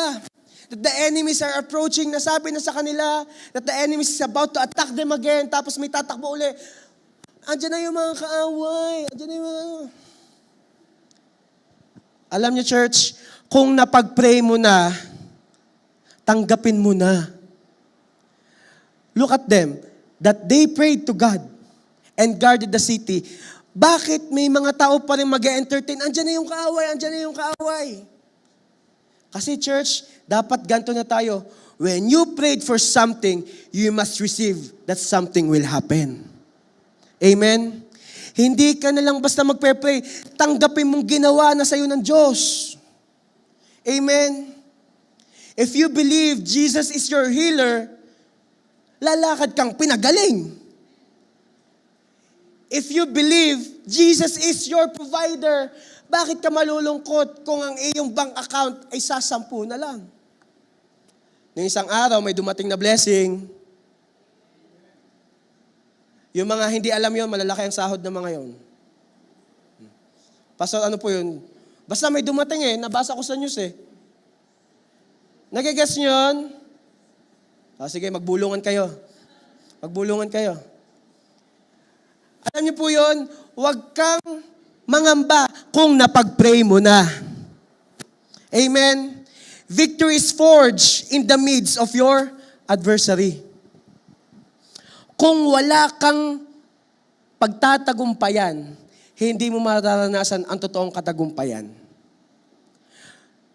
that the enemies are approaching. Nasabi na sa kanila that the enemies is about to attack them again. Tapos may tatakbo uli. Andiyan na yung mga kaaway. Andiyan na yung mga... Alam niyo, church, kung napag-pray mo na, tanggapin mo na. Look at them, that they prayed to God and guarded the city. Bakit may mga tao pa rin mag-entertain? Andiyan na yung kaaway, andiyan na yung kaaway. Kasi church, dapat ganito na tayo. When you prayed for something, you must receive that something will happen. Amen? Hindi ka na lang basta magpe-pray, tanggapin mong ginawa na sa'yo ng Diyos. Amen? If you believe Jesus is your healer, lalakad kang pinagaling. If you believe Jesus is your provider, bakit ka malulungkot kung ang iyong bank account ay sasampu na lang? Noong isang araw, may dumating na blessing. Yung mga hindi alam yon, malalaki ang sahod ng mga yon. Pastor, ano po yun? Basta may dumating nabasa ko sa news Nagigets nyo yun? Sige, magbulungan kayo. Magbulungan kayo. Alam niyo po yun, huwag kang mangamba kung napag-pray mo na. Amen? Victory is forged in the midst of your adversary. Kung wala kang pagtatagumpayan, hindi mo mararanasan ang totoong katagumpayan.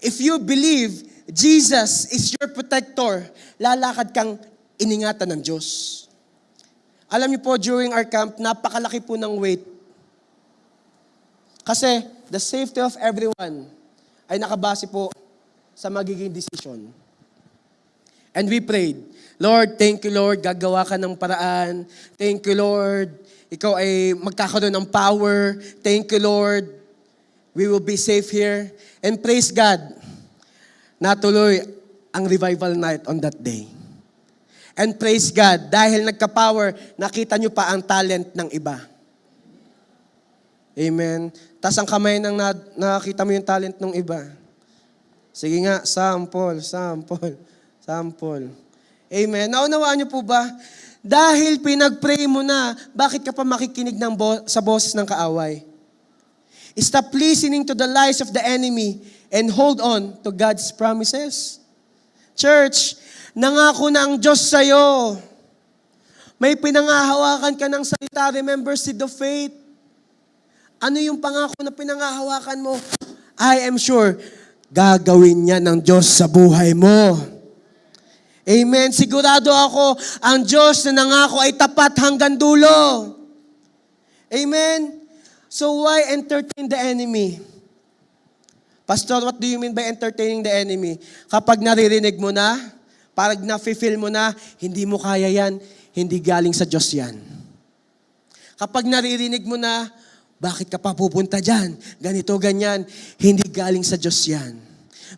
If you believe Jesus is your protector, lalakad kang iningatan ng Diyos. Alam niyo po, during our camp, napakalaki po ng weight. Kasi the safety of everyone ay nakabase po sa magiging decision. And we prayed, Lord, thank you Lord, gagawa ka ng paraan. Thank you Lord, ikaw ay magkakaroon ng power. Thank you Lord, we will be safe here. And praise God, natuloy ang revival night on that day. And praise God, dahil nagka-power, nakita nyo pa ang talent ng iba. Amen. Tas ang kamay nang nakita mo yung talent ng iba. Sige nga, sample. Amen. Naunawaan niyo po ba? Dahil pinag-pray mo na, bakit ka pa makikinig sa boses ng kaaway? Stop listening to the lies of the enemy and hold on to God's promises. Church, nangako na ang Diyos sa'yo. May pinangahawakan ka ng salita. Remember, seed of faith. Ano yung pangako na pinangahawakan mo? I am sure, gagawin niya ng Diyos sa buhay mo. Amen. Sigurado ako, ang Diyos na nangako ay tapat hanggang dulo. Amen. So why entertain the enemy? Pastor, what do you mean by entertaining the enemy? Kapag naririnig mo na, parang na-feel mo na, hindi mo kaya yan, hindi galing sa Diyos yan. Kapag naririnig mo na, bakit ka pa pupunta dyan? Ganito, ganyan, hindi galing sa Diyos yan.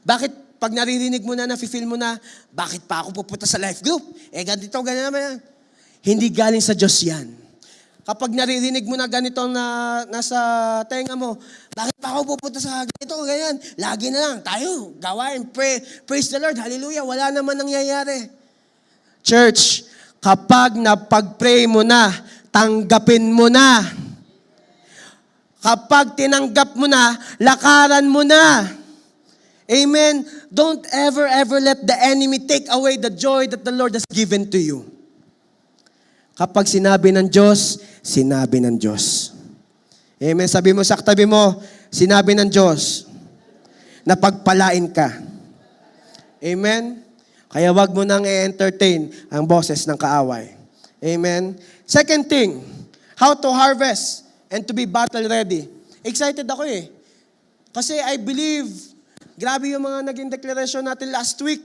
Bakit pag naririnig mo na, na-feel mo na, bakit pa ako pupunta sa life group? Ganito, ganyan naman yan. Hindi galing sa Diyos yan. Kapag naririnig mo na ganito na nasa tenga mo, bakit pa ako pupunta sa ganito, ganyan? Lagi na lang, tayo, gawain, pray, praise the Lord, hallelujah, wala naman nangyayari. Church, kapag napag-pray mo na, tanggapin mo na. Kapag tinanggap mo na, lakaran mo na. Amen? Don't ever let the enemy take away the joy that the Lord has given to you. Kapag sinabi ng Diyos, sinabi ng Diyos. Amen? Sabi mo sa katabi mo, sinabi ng Diyos na pagpalain ka. Amen? Kaya wag mo nang i-entertain ang boses ng kaaway. Amen? Second thing, how to harvest and to be battle ready. Excited ako eh. Kasi I believe, grabe yung mga naging declaration natin last week.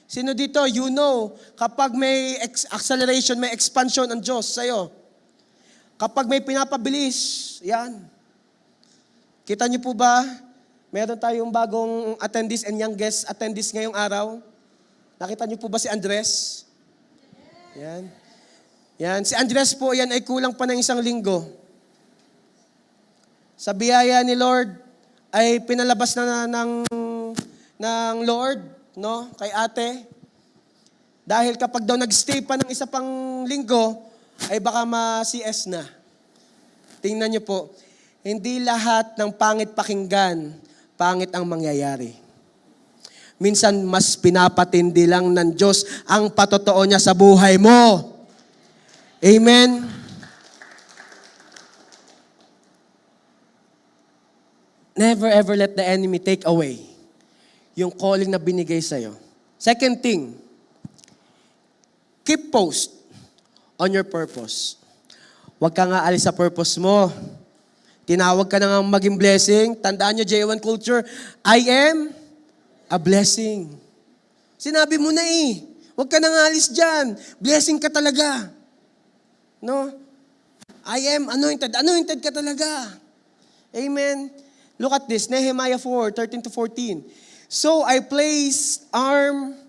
Sino dito, you know, kapag may acceleration, may expansion ang Diyos sa'yo. Kapag may pinapabilis, yan. Kita niyo po ba, meron tayong bagong attendees and young guest attendees ngayong araw. Nakita niyo po ba si Andres? Yan. Yan. Si Andres po, yan ay kulang pa ng 1 linggo. Sa biyaya ni Lord, ay pinalabas na ng Lord, no, kay ate. Dahil kapag daw nagstay pa ng 1 pang linggo, ay baka ma-CS na. Tingnan niyo po, hindi lahat ng pangit pakinggan, pangit ang mangyayari. Minsan, mas pinapatindi lang ng Diyos ang patotoo niya sa buhay mo. Amen? Never ever let the enemy take away yung calling na binigay sa'yo. Second thing, keep post on your purpose. Huwag ka nga alis sa purpose mo. Tinawag ka na nga maging blessing. Tandaan nyo, J1 culture, I am a blessing. Sinabi mo na eh. Huwag ka na nga alis dyan. Blessing ka talaga. No? I am anointed. Anointed ka talaga. Amen. Look at this, Nehemiah 4:13-14. So I placed armed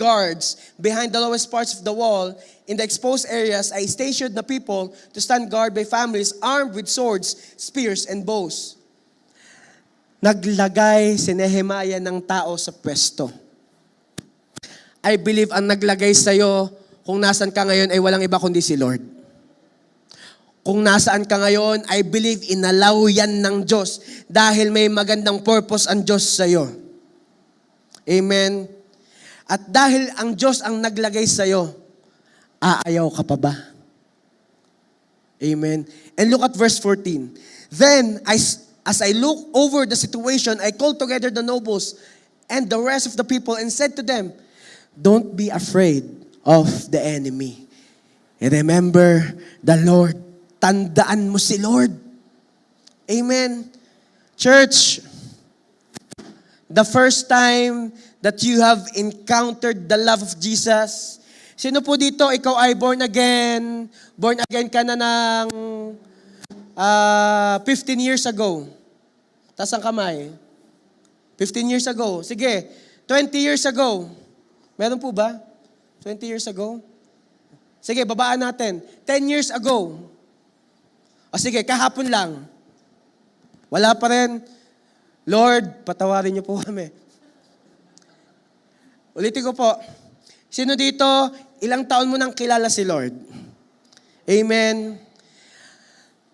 guards behind the lowest parts of the wall. In the exposed areas, I stationed the people to stand guard by families armed with swords, spears, and bows. Naglagay si Nehemiah ng tao sa pwesto. I believe ang naglagay sa'yo kung nasan ka ngayon ay walang iba kundi si Lord. Kung nasaan ka ngayon, I believe inalaw yan ng Diyos dahil may magandang purpose ang Diyos sa'yo. Amen. At dahil ang Diyos ang naglagay sa'yo, aayaw ka pa ba? Amen. And look at verse 14. Then, as I look over the situation, I called together the nobles and the rest of the people and said to them, don't be afraid of the enemy. Remember the Lord. Tandaan mo si Lord. Amen. Church, the first time that you have encountered the love of Jesus, sino po dito, ikaw ay born again? Born again ka na ng 15 years ago. Taas ang kamay. 15 years ago. Sige, 20 years ago. Meron po ba? 20 years ago? Sige, babaan natin. 10 years ago. O sige, kahapon lang. Wala pa rin. Lord, patawarin niyo po kami. Ulitin ko po. Sino dito, ilang taon mo nang kilala si Lord? Amen.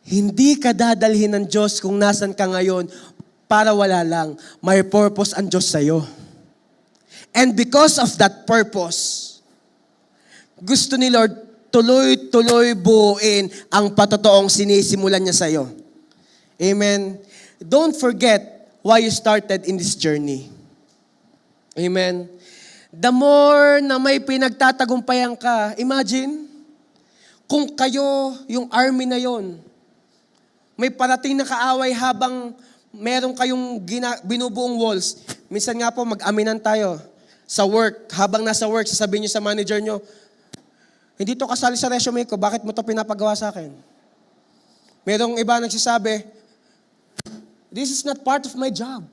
Hindi ka dadalhin ng Diyos kung nasan ka ngayon para wala lang. May purpose ang Diyos sa'yo. And because of that purpose, gusto ni Lord tuloy-tuloy buuin ang patotoong sinisimulan niya sa'yo. Amen. Don't forget why you started in this journey. Amen. The more na may pinagtatagumpayan ka, imagine, kung kayo, yung army na yon, may parating na kaaway habang meron kayong binubuong walls. Minsan nga po, mag-aminan tayo sa work. Habang nasa work, sasabihin nyo sa manager nyo, hindi to kasali sa resume ko, bakit mo to pinapagawa sa akin? Merong iba nagsasabi, this is not part of my job.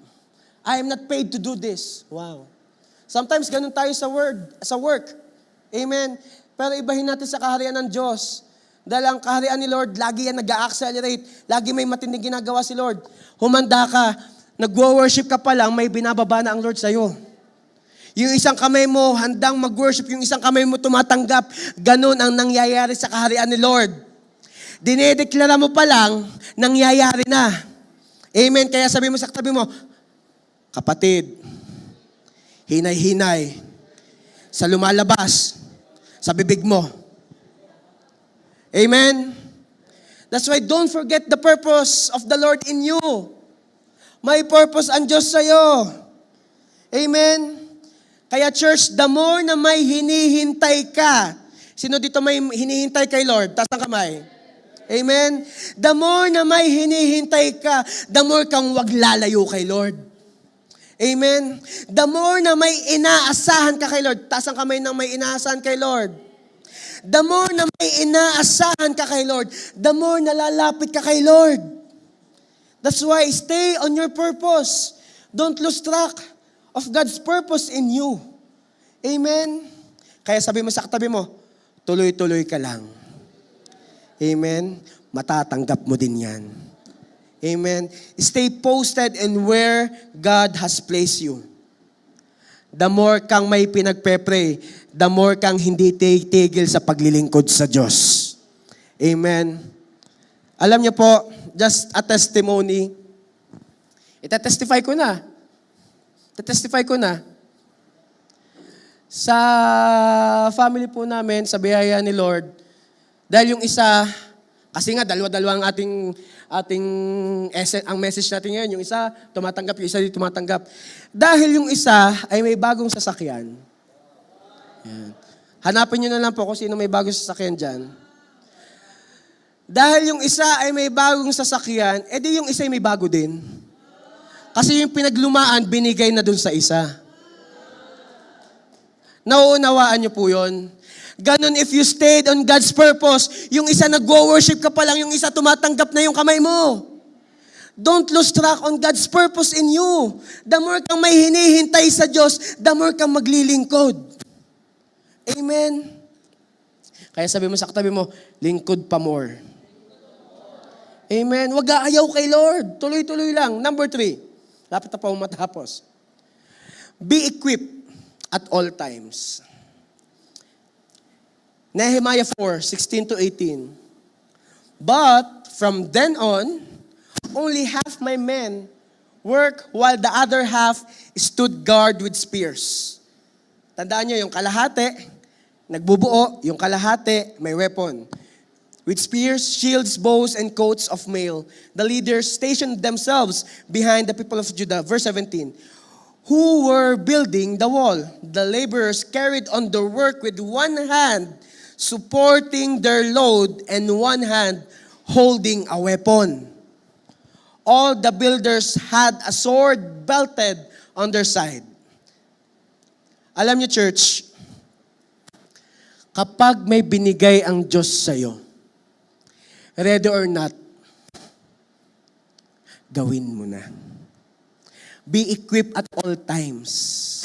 I am not paid to do this. Wow. Sometimes ganun tayo sa work. Amen. Pero ibahin natin sa kaharian ng Diyos. Dahil ang kaharian ni Lord, lagi yan nag-accelerate. Lagi may matinding ginagawa si Lord. Humanda ka, nag-worship ka pa lang, may binababa na ang Lord sa'yo. Yung isang kamay mo, handang mag-worship, yung isang kamay mo tumatanggap, ganun ang nangyayari sa kaharian ni Lord. Dinedeklara mo pa lang, nangyayari na. Amen. Kaya sabi mo sa katabi mo, kapatid, hinay-hinay sa lumalabas sa bibig mo. Amen? That's why don't forget the purpose of the Lord in you. May purpose ang Diyos sa'yo. Amen? Kaya church, the more na may hinihintay ka, sino dito may hinihintay kay Lord? Taas ang kamay. Amen? The more na may hinihintay ka, the more kang wag lalayo kay Lord. Amen? The more na may inaasahan ka kay Lord, taas ang kamay ng may inaasahan kay Lord. The more na may inaasahan ka kay Lord, the more nalalapit ka kay Lord. That's why stay on your purpose. Don't lose track of God's purpose in you. Amen? Kaya sabi mo sa katabi mo, tuloy-tuloy ka lang. Amen? Matatanggap mo din yan. Amen? Stay posted in where God has placed you. The more kang may pinagpe-pray, the more kang hindi tigil sa paglilingkod sa Diyos. Amen? Alam niyo po, just a testimony. Itatestify ko na. Sa family po namin, sa biyaya ni Lord, dahil yung isa, kasi nga dalawa-dalawa ang ang message natin ngayon. Yung isa tumatanggap, yung isa di tumatanggap. Dahil yung isa ay may bagong sasakyan. Yan. Hanapin nyo na lang po kung sino may bagong sasakyan dyan. Dahil yung isa ay may bagong sasakyan, edi yung isa ay may bago din. Kasi yung pinaglumaan, binigay na dun sa isa. Nauunawaan nyo po yun. Ganon if you stayed on God's purpose, yung isa nag-worship ka pa lang, yung isa tumatanggap na yung kamay mo. Don't lose track on God's purpose in you. The more kang may hinihintay sa Diyos, the more kang maglilingkod. Amen? Kaya sabi mo sa katabi mo, lingkod pa more. Amen? Huwag aayaw kay Lord. Tuloy-tuloy lang. Number 3. Lapit na pa matapos. Be equipped at all times. Nehemiah 4:16-18. But from then on, only half my men work while the other half stood guard with spears. Tandaan nyo, yung kalahati, nagbubuo, yung kalahati, may weapon. With spears, shields, bows, and coats of mail, the leaders stationed themselves behind the people of Judah. Verse 17. Who were building the wall. The laborers carried on their work with one hand, supporting their load, and one hand holding a weapon. All the builders had a sword belted on their side. Alam niyo, church, kapag may binigay ang Diyos sa'yo, ready or not, gawin mo na. Be equipped at all times.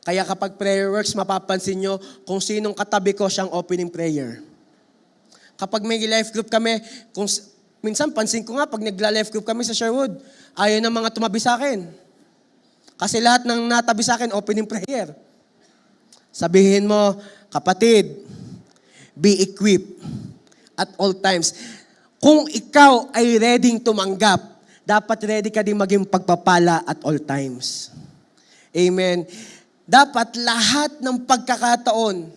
Kaya kapag prayer works, mapapansin nyo kung sinong katabi ko siyang opening prayer. Kapag may life group kami, minsan pansin ko nga, pag nagla-life group kami sa Sherwood, ayaw ng mga tumabi sa akin. Kasi lahat ng natabi sa akin, opening prayer. Sabihin mo, kapatid, be equipped at all times. Kung ikaw ay ready tumanggap, dapat ready ka din maging pagpapala at all times. Amen. Dapat lahat ng pagkakataon,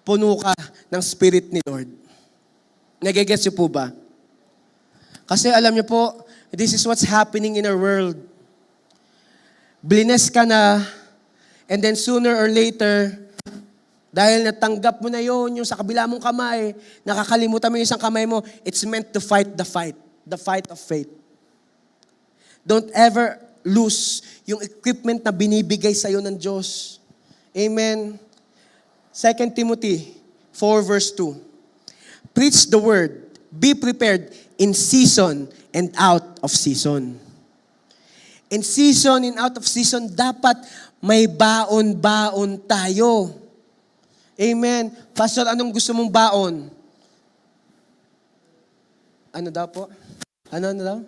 puno ka ng Spirit ni Lord. Nagigets niyo po ba? Kasi alam niyo po, this is what's happening in our world. Blessed ka na, and then sooner or later, dahil natanggap mo na yon, yung sa kabila mong kamay, nakakalimutan mo yung isang kamay mo, it's meant to fight the fight of faith. Don't ever lose yung equipment na binibigay sa'yo ng Diyos. Amen. 2 Timothy 4 verse 2. Preach the word. Be prepared in season and out of season. In season and out of season, dapat may baon-baon tayo. Amen. Pastor, anong gusto mong baon? Ano daw po? Ano daw?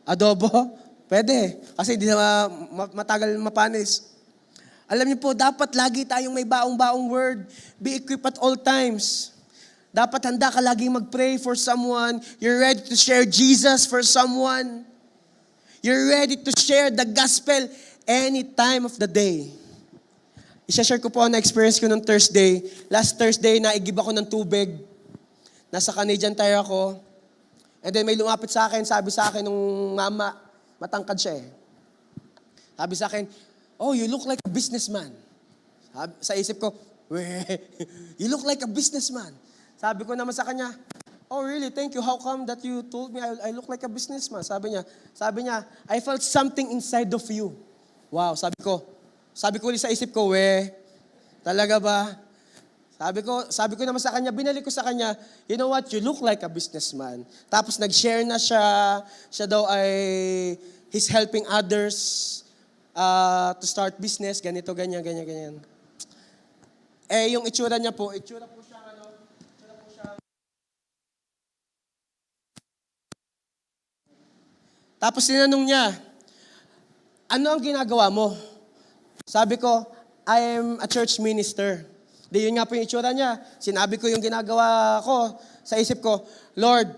Adobo? Pwede. Kasi hindi na matagal mapanis. Alam niyo po, dapat lagi tayong may baong-baong word. Be equipped at all times. Dapat handa ka laging mag-pray for someone. You're ready to share Jesus for someone. You're ready to share the gospel any time of the day. I-share ko po na experience ko nung Thursday. Last Thursday, naigib ako ng tubig. Nasa Canadian Tire ako. And then may lumapit sa akin, sabi sa akin nung mama, matangkad siya eh. Sabi sa akin, oh, you look like a businessman. Sa isip ko, you look like a businessman. Sabi ko naman sa kanya, oh really, thank you. How come that you told me I look like a businessman? Sabi niya, I felt something inside of you. Wow, sabi ko ulit sa isip ko, talaga ba? Sabi ko naman sa kanya, binalik ko sa kanya, you know what, you look like a businessman. Tapos nag-share na siya daw ay, he's helping others to start business, ganito, ganyan. Eh, yung itsura po siya, Tapos tinanong niya, ano ang ginagawa mo? Sabi ko, I am a church minister. Di yun nga po yung itsura niya. Sinabi ko yung ginagawa ko. Sa isip ko, Lord,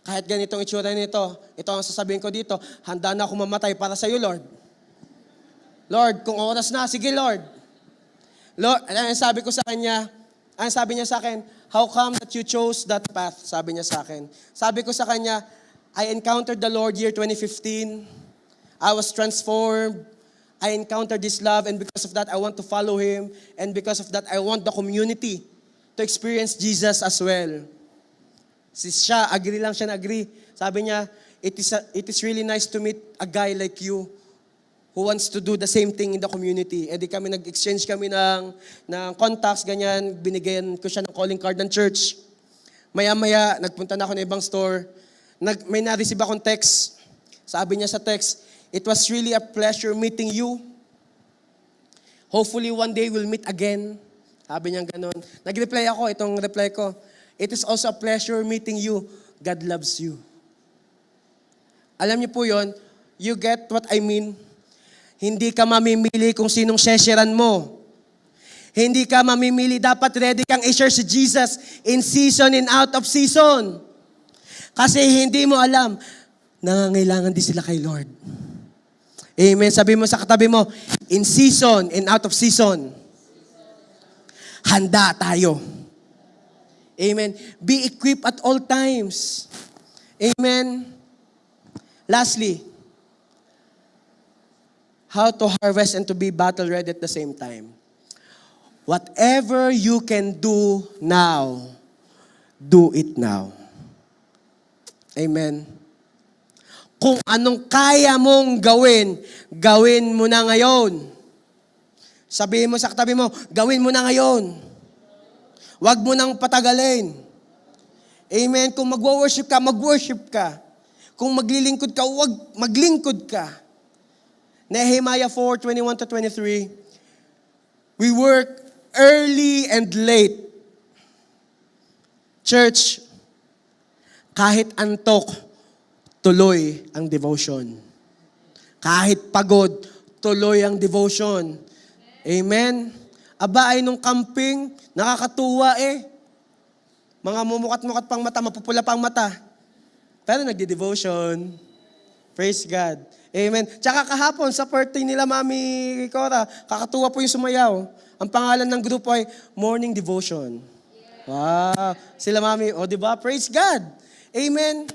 kahit ganitong itsura nito, ito ang sasabihin ko dito, handa na ako mamatay para sa iyo, Lord. Lord, kung oras na, sige, Lord. Lord, sabi ko sa kanya, sabi niya sa akin, how come that you chose that path? Sabi niya sa akin. Sabi ko sa kanya, I encountered the Lord year 2015. I was transformed. I encountered His love, and because of that, I want to follow Him. And because of that, I want the community to experience Jesus as well. Siya, agree lang siya na agree. Sabi niya, it is really nice to meet a guy like you who wants to do the same thing in the community. E di kami nag-exchange kami ng contacts, ganyan. Binigyan ko siya ng calling card ng church. Maya-maya, nagpunta na ako ng ibang store. May na-receive akong text. Sabi niya sa text, it was really a pleasure meeting you. Hopefully one day we'll meet again. Sabi niya ganun. Nag-reply ako, itong reply ko. It is also a pleasure meeting you. God loves you. Alam niyo po yon, you get what I mean? Hindi ka mamimili kung sinong shesheran mo. Hindi ka mamimili. Dapat ready kang i-share si Jesus in season and out of season. Kasi hindi mo alam, nangangailangan din sila kay Lord. Amen. Sabi mo sa katabi mo, in season and out of season, handa tayo. Amen. Be equipped at all times. Amen. Lastly, how to harvest and to be battle ready at the same time. Whatever you can do now, do it now. Amen. Kung anong kaya mong gawin, gawin mo na ngayon. Sabihin mo sa katabi mo, gawin mo na ngayon. Huwag mo nang patagalin. Amen. Kung mag-worship ka, mag-worship ka. Kung maglilingkod ka, huwag maglingkod ka. Nehemiah 4:21-23, we work early and late. Church, kahit antok, tuloy ang devotion. Kahit pagod, tuloy ang devotion. Amen? Aba ay nung camping, nakakatuwa eh. Mga mumukat-mukat pang mata, mapupula pang mata. Pero nagdi-devotion. Praise God. Amen. Tsaka kahapon, sa birthday nila, Mami Cora, kakatuwa po yung sumayaw. Ang pangalan ng grupo ay Morning Devotion. Wow. Sila, Mami, o diba? Praise God. Amen.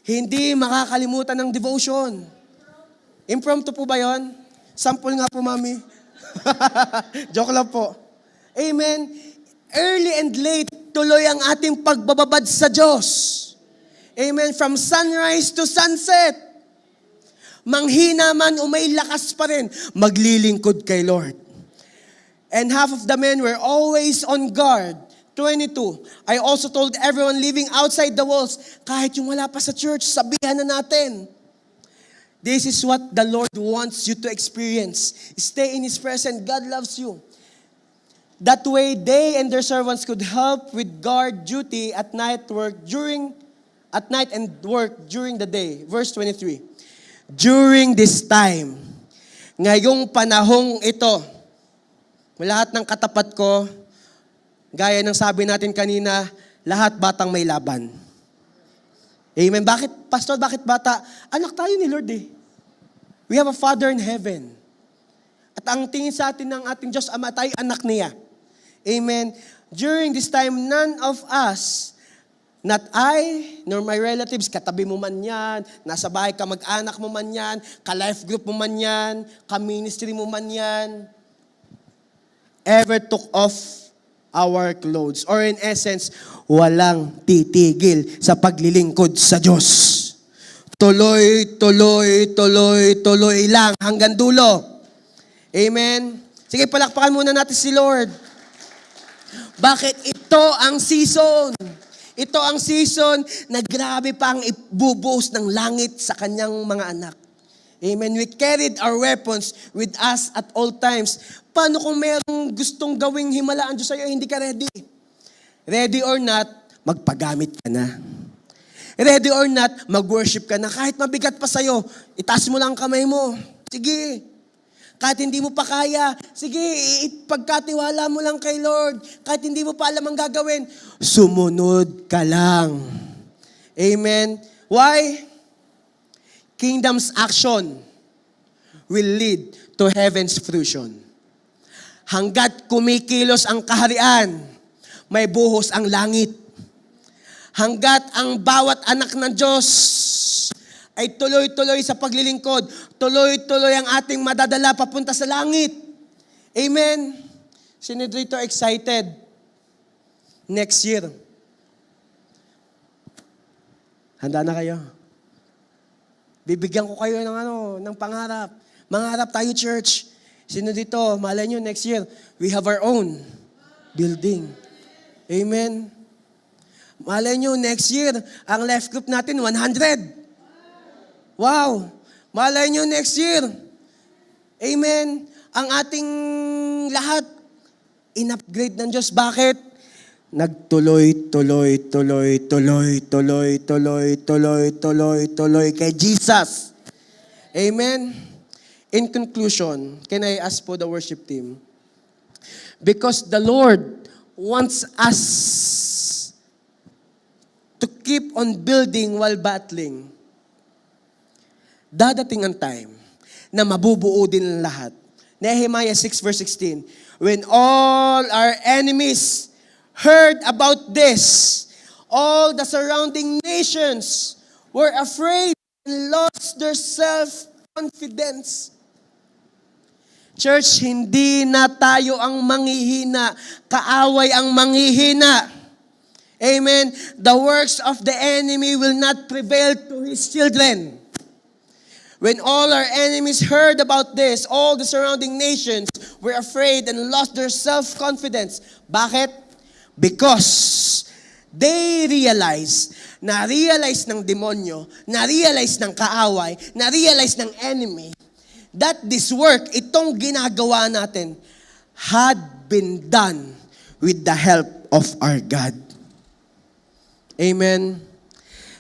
Hindi makakalimutan ng devotion. Impromptu po ba yon? Sample nga po, Mami. Joke lang po. Amen. Early and late, tuloy ang ating pagbababad sa Diyos. Amen. From sunrise to sunset. Manghina man o may lakas pa rin, maglilingkod kay Lord. And half of the men were always on guard. 22, I also told everyone living outside the walls, kahit yung wala pa sa church, sabihan na natin. This is what the Lord wants you to experience. Stay in His presence. God loves you. That way, they and their servants could help with guard duty at night and work during the day. Verse 23. During this time, ngayong panahong ito, lahat ng katapat ko, gaya ng sabi natin kanina, lahat batang may laban. Amen. Bakit, Pastor, bakit bata? Anak tayo ni Lord eh. We have a Father in heaven. At ang tingin sa atin ng ating Diyos, Ama, tayo anak niya. Amen. During this time, none of us, not I, nor my relatives, katabi mo man yan, nasa bahay ka, mag-anak mo man yan, ka-life group mo man yan, ka-ministry mo man yan, ever took off our clothes. Or in essence, walang titigil sa paglilingkod sa Diyos. Tuloy, tuloy, tuloy, tuloy lang hanggang dulo. Amen? Sige, palakpakan muna natin si Lord. Bakit ito ang season? Ito ang season na grabe pang ibubuhos ng langit sa kanyang mga anak. Amen. We carried our weapons with us at all times. Paano kung mayroong gustong gawing himalaan Diyos sa'yo, hindi ka ready? Ready or not, magpagamit ka na. Ready or not, mag-worship ka na. Kahit mabigat pa sa'yo, itaas mo lang ang kamay mo. Sige. Kahit hindi mo pa kaya, sige, pagkatiwala mo lang kay Lord. Kahit hindi mo pa alam ang gagawin, sumunod ka lang. Amen? Why? Kingdom's action will lead to heaven's fruition. Hanggat kumikilos ang kaharian, may buhos ang langit. Hanggat ang bawat anak ng Diyos ay tuloy-tuloy sa paglilingkod, tuloy-tuloy ang ating madadala papunta sa langit. Amen? Sino dito excited? Next year. Handa na kayo? Bibigyan ko kayo ng pangarap. Mangarap tayo, church. Sino dito? Malay nyo, next year, we have our own building. Amen? Malay nyo, next year, ang life group natin, 100. Wow! Malay nyo next year. Amen. Ang ating lahat, in-upgrade ng Diyos. Bakit? Nagtuloy, tuloy, tuloy, tuloy, tuloy, tuloy, tuloy, tuloy, tuloy kay Jesus. Amen. in conclusion, can I ask for the worship team? Because the Lord wants us to keep on building while battling. Dadating ang time na mabubuo din ang lahat. Nehemiah 6 verse 16, when all our enemies heard about this, all the surrounding nations were afraid and lost their self-confidence. Church, hindi na tayo ang manghihina. Kaaway ang manghihina. Amen. The works of the enemy will not prevail to his children. When all our enemies heard about this, all the surrounding nations were afraid and lost their self-confidence. Bakit? Because they na-realize ng demonyo, na-realize ng kaaway, na-realize ng enemy, that this work, itong ginagawa natin, had been done with the help of our God. Amen.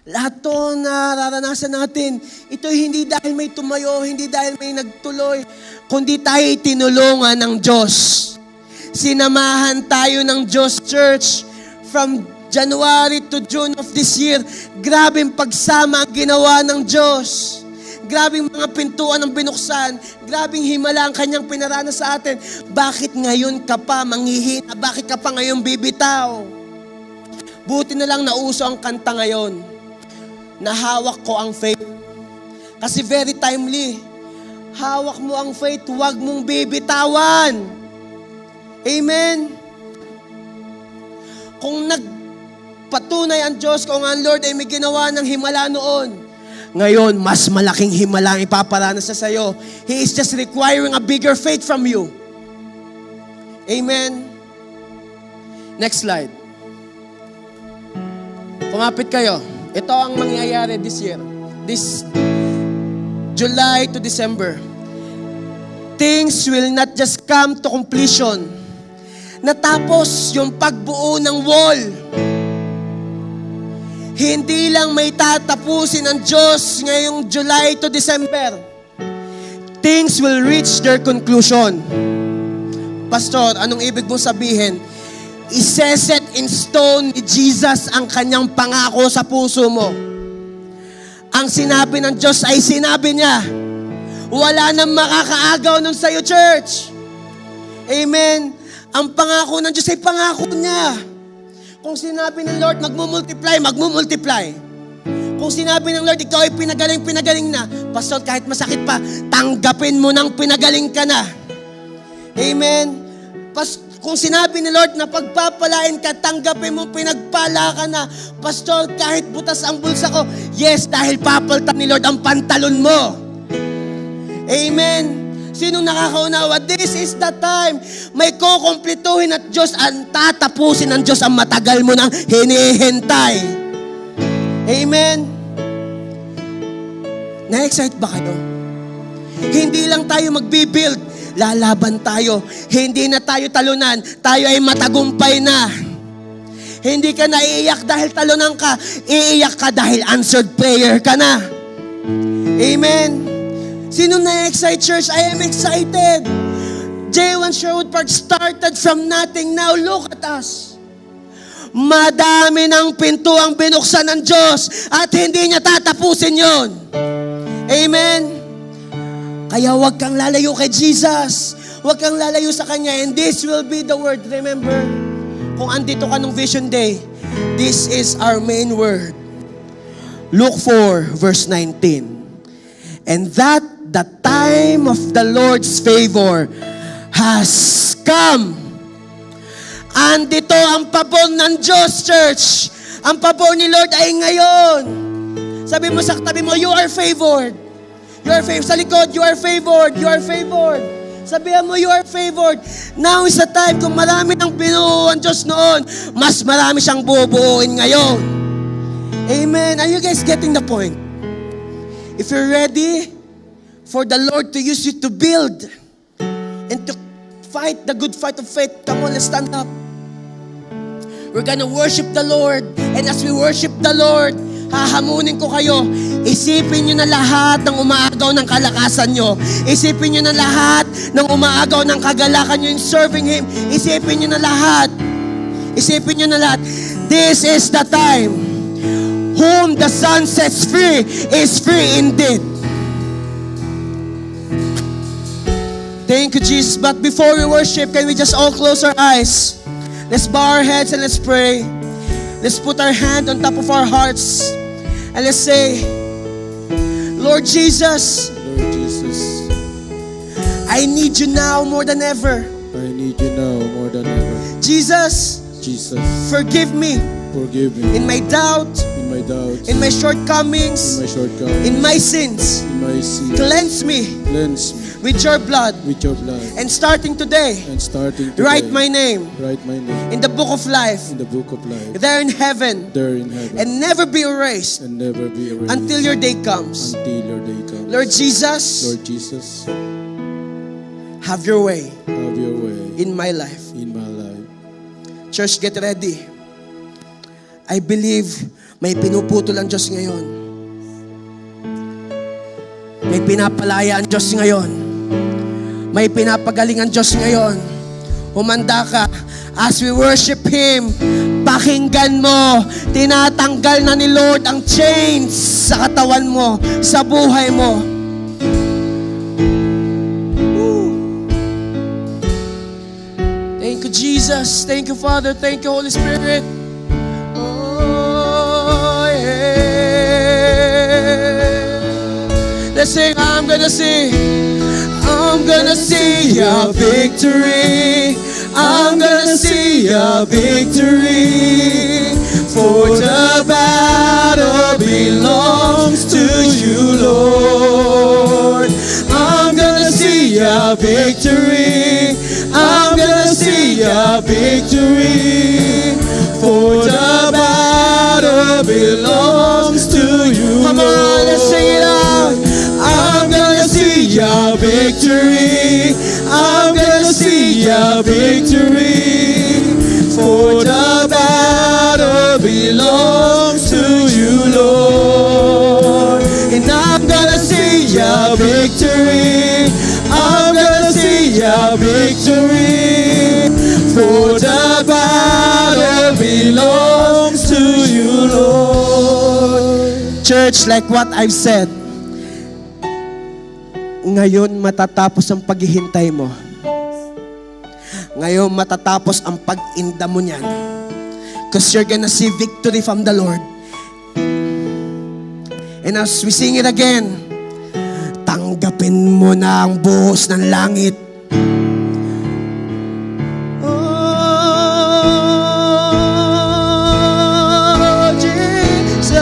Lahat to na nararanasan natin, ito hindi dahil may tumayo, hindi dahil may nagtuloy, kundi tayo tinulungan ng Diyos. Sinamahan tayo ng Diyos, church, from January to June of this year. Grabing pagsama ang ginawa ng Diyos. Grabing mga pintuan ang binuksan. Grabing himala ang kanyang pinaranas sa atin. Bakit ngayon ka pa manghihina? Bakit ka pa ngayon bibitaw? Buti na lang nauso ang kanta ngayon. Nahawak ko ang faith. Kasi very timely. Hawak mo ang faith, huwag mong bibitawan. Amen? Kung nagpatunay ang Diyos, kung ang Lord ay may ginawa ng himala noon, ngayon, mas malaking himala ang ipaparanas sa sayo. He is just requiring a bigger faith from you. Amen? Next slide. Kumapit kayo. Ito ang mangyayari this year. This July to December. Things will not just come to completion. Natapos yung pagbuo ng wall. Hindi lang may tatapusin ng Diyos ngayong July to December. Things will reach their conclusion. Pastor, anong ibig mong sabihin? Iseset in stone ni Jesus ang kanyang pangako sa puso mo. Ang sinabi ng Diyos ay sinabi niya. Wala nang makakaagaw nun sa'yo, church. Amen. Ang pangako ng Diyos ay pangako niya. Kung sinabi ng Lord, magmumultiply, magmumultiply. Kung sinabi ng Lord, ikaw ay pinagaling na. Pastor, kahit masakit pa, tanggapin mo nang pinagaling ka na. Amen. Kung sinabi ni Lord na pagpapalain ka, tanggapin mo, pinagpala ka na. Pastor, kahit butas ang bulsa ko, yes, dahil papalitan ni Lord ang pantalon mo. Amen. Sinong nakakaunawa? This is the time. May kukumplituhin at Diyos ang tatapusin ng Diyos ang matagal mo nang hinihintay. Amen. Na-excite ba kayo? Hindi lang tayo magbibuild. Lalaban tayo. Hindi na tayo talunan. Tayo ay matagumpay na. Hindi ka na iiyak dahil talunan ka. Iiyak ka dahil answered prayer ka na. Amen. Sino na-excite, church? I am excited. J1 Sherwood Park started from nothing. Now look at us. Madami ng pinto ang binuksan ng Diyos at hindi niya tatapusin yon. Amen. Kaya huwag kang lalayo kay Jesus. Huwag kang lalayo sa Kanya. And this will be the word. Remember, kung andito ka nung Vision Day, this is our main word. Luke 4, verse 19. And that the time of the Lord's favor has come. Andito ang pabor ng Diyos, church. Ang pabor ni Lord ay ngayon. Sabi mo sa katabi mo, you are favored. You are favored. Sa likod, you are favored. You are favored. Sabihan mo, you are favored. Now is the time. Kung marami ng binuo ang Diyos noon, mas marami siyang bubuuin ngayon. Amen. Are you guys getting the point? If you're ready for the Lord to use you to build and to fight the good fight of faith, come on, let's stand up. We're gonna worship the Lord. And as we worship the Lord, hahamunin ko kayo. Isipin nyo na lahat ng umaagaw ng kalakasan nyo. Isipin nyo na lahat ng umaagaw ng kagalakan nyo in serving Him. Isipin nyo na lahat. Isipin nyo na lahat. This is the time. Whom the Son sets free is free indeed. Thank you, Jesus. But before we worship, can we just all close our eyes? Let's bow our heads and let's pray. Let's put our hand on top of our hearts and let's say, Lord Jesus, Lord Jesus, I need you now more than ever. I need you now more than ever. Jesus, Jesus, forgive me forgive me in my doubt, in my doubts, in my in shortcomings, my shortcomings, in my sins. in my sins. Cleanse me Cleanse me with your blood. with your blood. And starting today, And starting today, write my name write my name in the book of life, in the book of life, there in heaven, there in heaven, and never be erased and never be erased until your day comes. until your day comes. Lord Jesus, Lord Jesus, have your way have your way in my life. in my life. Church, get ready. I believe may pinuputol ang Diyos ngayon. May pinapalaya ang Diyos ngayon. May pinapagaling ang Diyos ngayon. Humanda ka. As we worship Him, pakinggan mo, tinatanggal na ni Lord ang chains sa katawan mo, sa buhay mo. Woo. Thank you, Jesus. Thank you, Father. Thank you, Holy Spirit. Oh, yeah. Let's sing. I'm gonna see a victory. I'm gonna see a victory. For the battle belongs to you, Lord. I'm gonna see a victory. I'm gonna see a victory. For the battle belongs to you. Come on, let's sing it out. I'm gonna see a victory. I'm gonna see a victory. For the battle belongs to you, Lord. And I'm gonna see a victory. I'm gonna see a victory. For the battle belongs to you, Lord. Church, like what I've said, ngayon matatapos ang paghihintay mo. Ngayon matatapos ang pag-inda mo niyan. Because you're gonna see victory from the Lord. And as we sing it again, tanggapin mo na ang buhos ng langit. Oh, Jesus,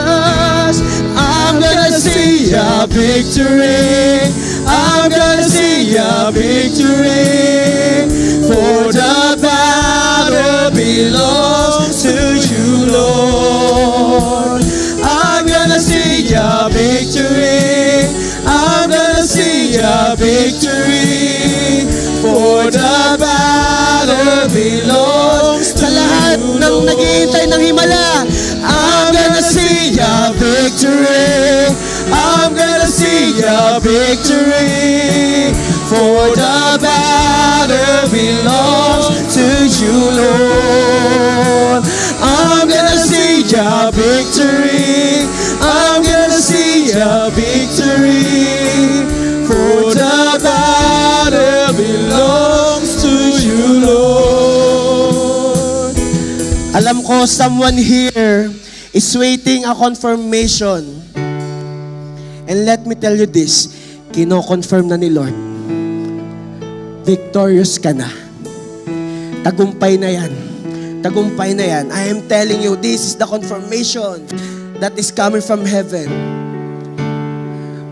I'm gonna see a victory. I'm gonna see a victory. For the battle belongs to you, Lord. I'm gonna see a victory. I'm gonna see a victory. For the battle belongs to you, Lord. Naghihintay ng himala, I'm gonna see a victory. I'm gonna see a victory. For the battle belongs to you, Lord. I'm gonna see a victory. I'm gonna see a victory. For the battle belongs to you, Lord. Alam ko someone here is waiting a confirmation. And let me tell you this, kino-confirm na ni Lord. Victorious ka na. Tagumpay na yan. Tagumpay na yan. I am telling you, this is the confirmation that is coming from heaven.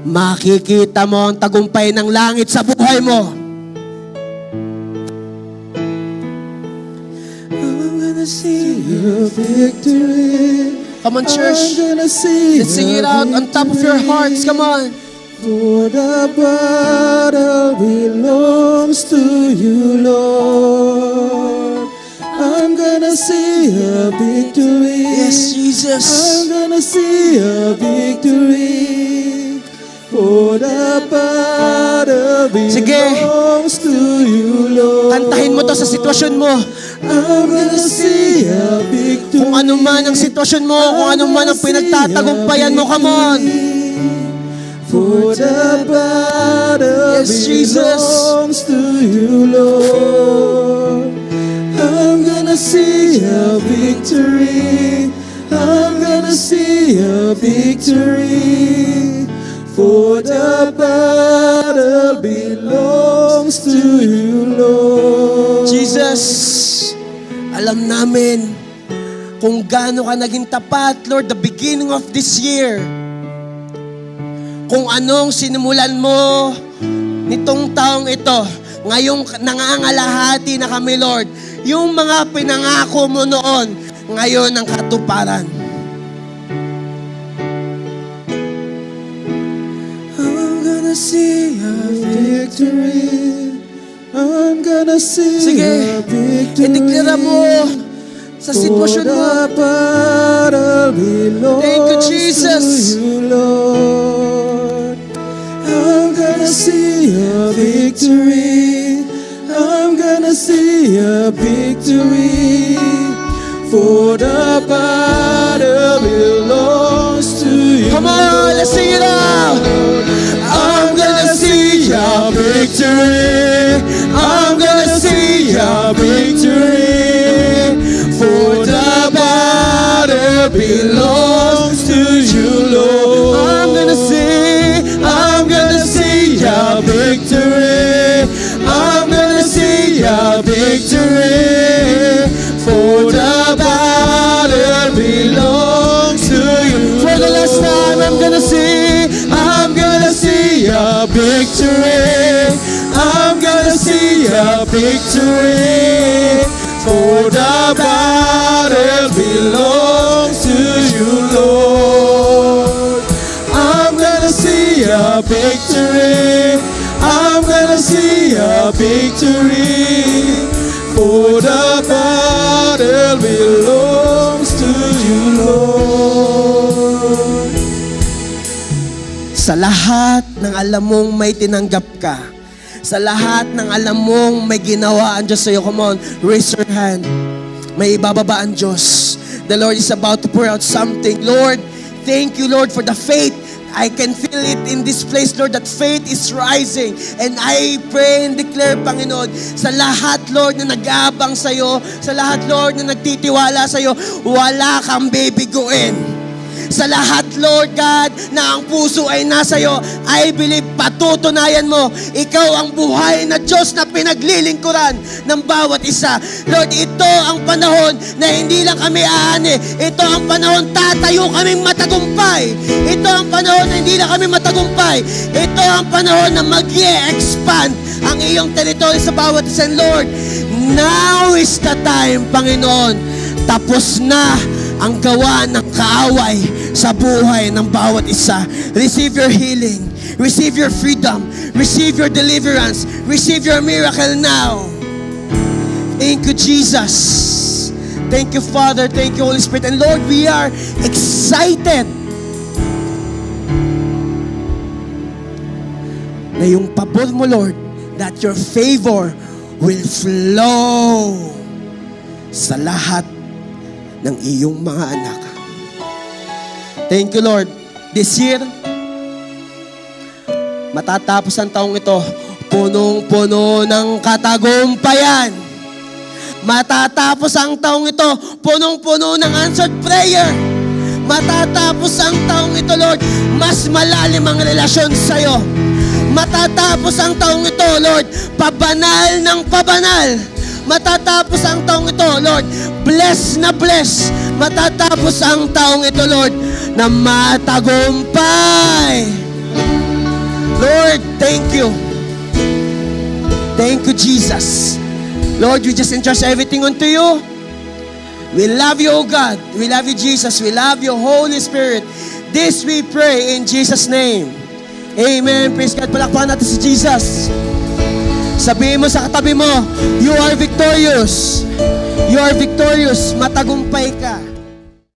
Makikita mo ang tagumpay ng langit sa buhay mo. I'm gonna see your victory. Come on, church. Let's sing it out on top of your hearts. Come on. For the battle belongs to you, Lord. I'm gonna see a victory. Yes, Jesus. I'm gonna see a victory. For the battle Sige. belongs to you, Lord. Kantahin mo to sa sitwasyon mo. I'm gonna see a victory. Kung ano man ang sitwasyon mo, kung ano man ang pinagtatagumpayan mo, come on. For the battle Yes, Jesus. belongs to you, Lord. I'm gonna see a victory. I'm gonna see a victory. For the battle belongs to you, Lord. Jesus, alam namin kung gaano ka naging tapat, Lord, the beginning of this year. Kung anong sinimulan mo nitong taong ito, ngayong nangangalahati na kami, Lord. Yung mga pinangako mo noon, ngayon ang katuparan. I'm gonna see a victory. I'm gonna see Sige, a victory. ideklara mo sa sitwasyon mo. For the battle belongs Thank you, Jesus. to you, Lord. I'm gonna see a victory. I'm gonna see a victory. For the battle belongs to you. Come on, let's sing it out. I'm gonna see a victory. I'm gonna see a victory. For the battle belongs to you, Lord. I'm gonna see a victory. I'm gonna see a victory. For the battle belongs to you. For the last time, I'm gonna see a victory. I'm gonna see a victory. For the battle belongs to you, Lord. I'm gonna see a victory. I'm gonna see a victory. For the battle belongs to you, Lord. Sa lahat ng alam mong may tinanggap ka, sa lahat ng alam mong may ginawa ang Diyos sa'yo, come on, raise your hand. May ibababa ang Diyos. The Lord is about to pour out something. Lord, thank you, Lord, for the faith. I can feel it in this place, Lord, that faith is rising. And I pray and declare, Panginoon, sa lahat, Lord, na nag-aabang sa'yo, sa lahat, Lord, na nagtitiwala sa'yo, wala kang bibiguin. Sa lahat, Lord God, na ang puso ay nasa iyo, I believe patutunayan mo, ikaw ang buhay na Diyos na pinaglilingkuran ng bawat isa. Lord, ito ang panahon na hindi lang kami aani. Ito ang panahon tatayo kaming matagumpay. Ito ang panahon na hindi lang kami matagumpay. Ito ang panahon na mag-expand ang iyong teritoryo sa bawat isa. Lord, now is the time, Panginoon. Tapos na ang gawa ng kaaway sa buhay ng bawat isa. Receive your healing. Receive your freedom. Receive your deliverance. Receive your miracle now. Thank you, Jesus. Thank you, Father. Thank you, Holy Spirit. And Lord, we are excited na yung pabor mo, Lord, that your favor will flow sa lahat ng iyong mga anak. Thank you, Lord. This year, matatapos ang taong ito, punong-puno ng katagumpayan. Matatapos ang taong ito, punong-puno ng answered prayer. Matatapos ang taong ito, Lord, mas malalim ang relasyon sa'yo. Matatapos ang taong ito, Lord, pabanal ng pabanal. Matatapos ang taong ito, Lord, bless na bless. Matatapos ang taong ito, Lord, na matagumpay. Lord, thank you. Thank you, Jesus. Lord, we just entrust everything unto you. We love you, O God. We love you, Jesus. We love you, Holy Spirit. This we pray in Jesus' name. Amen. Praise God. Palakpakan natin si Jesus. Sabihin mo sa katabi mo, you are victorious. You are victorious. Matagumpay ka.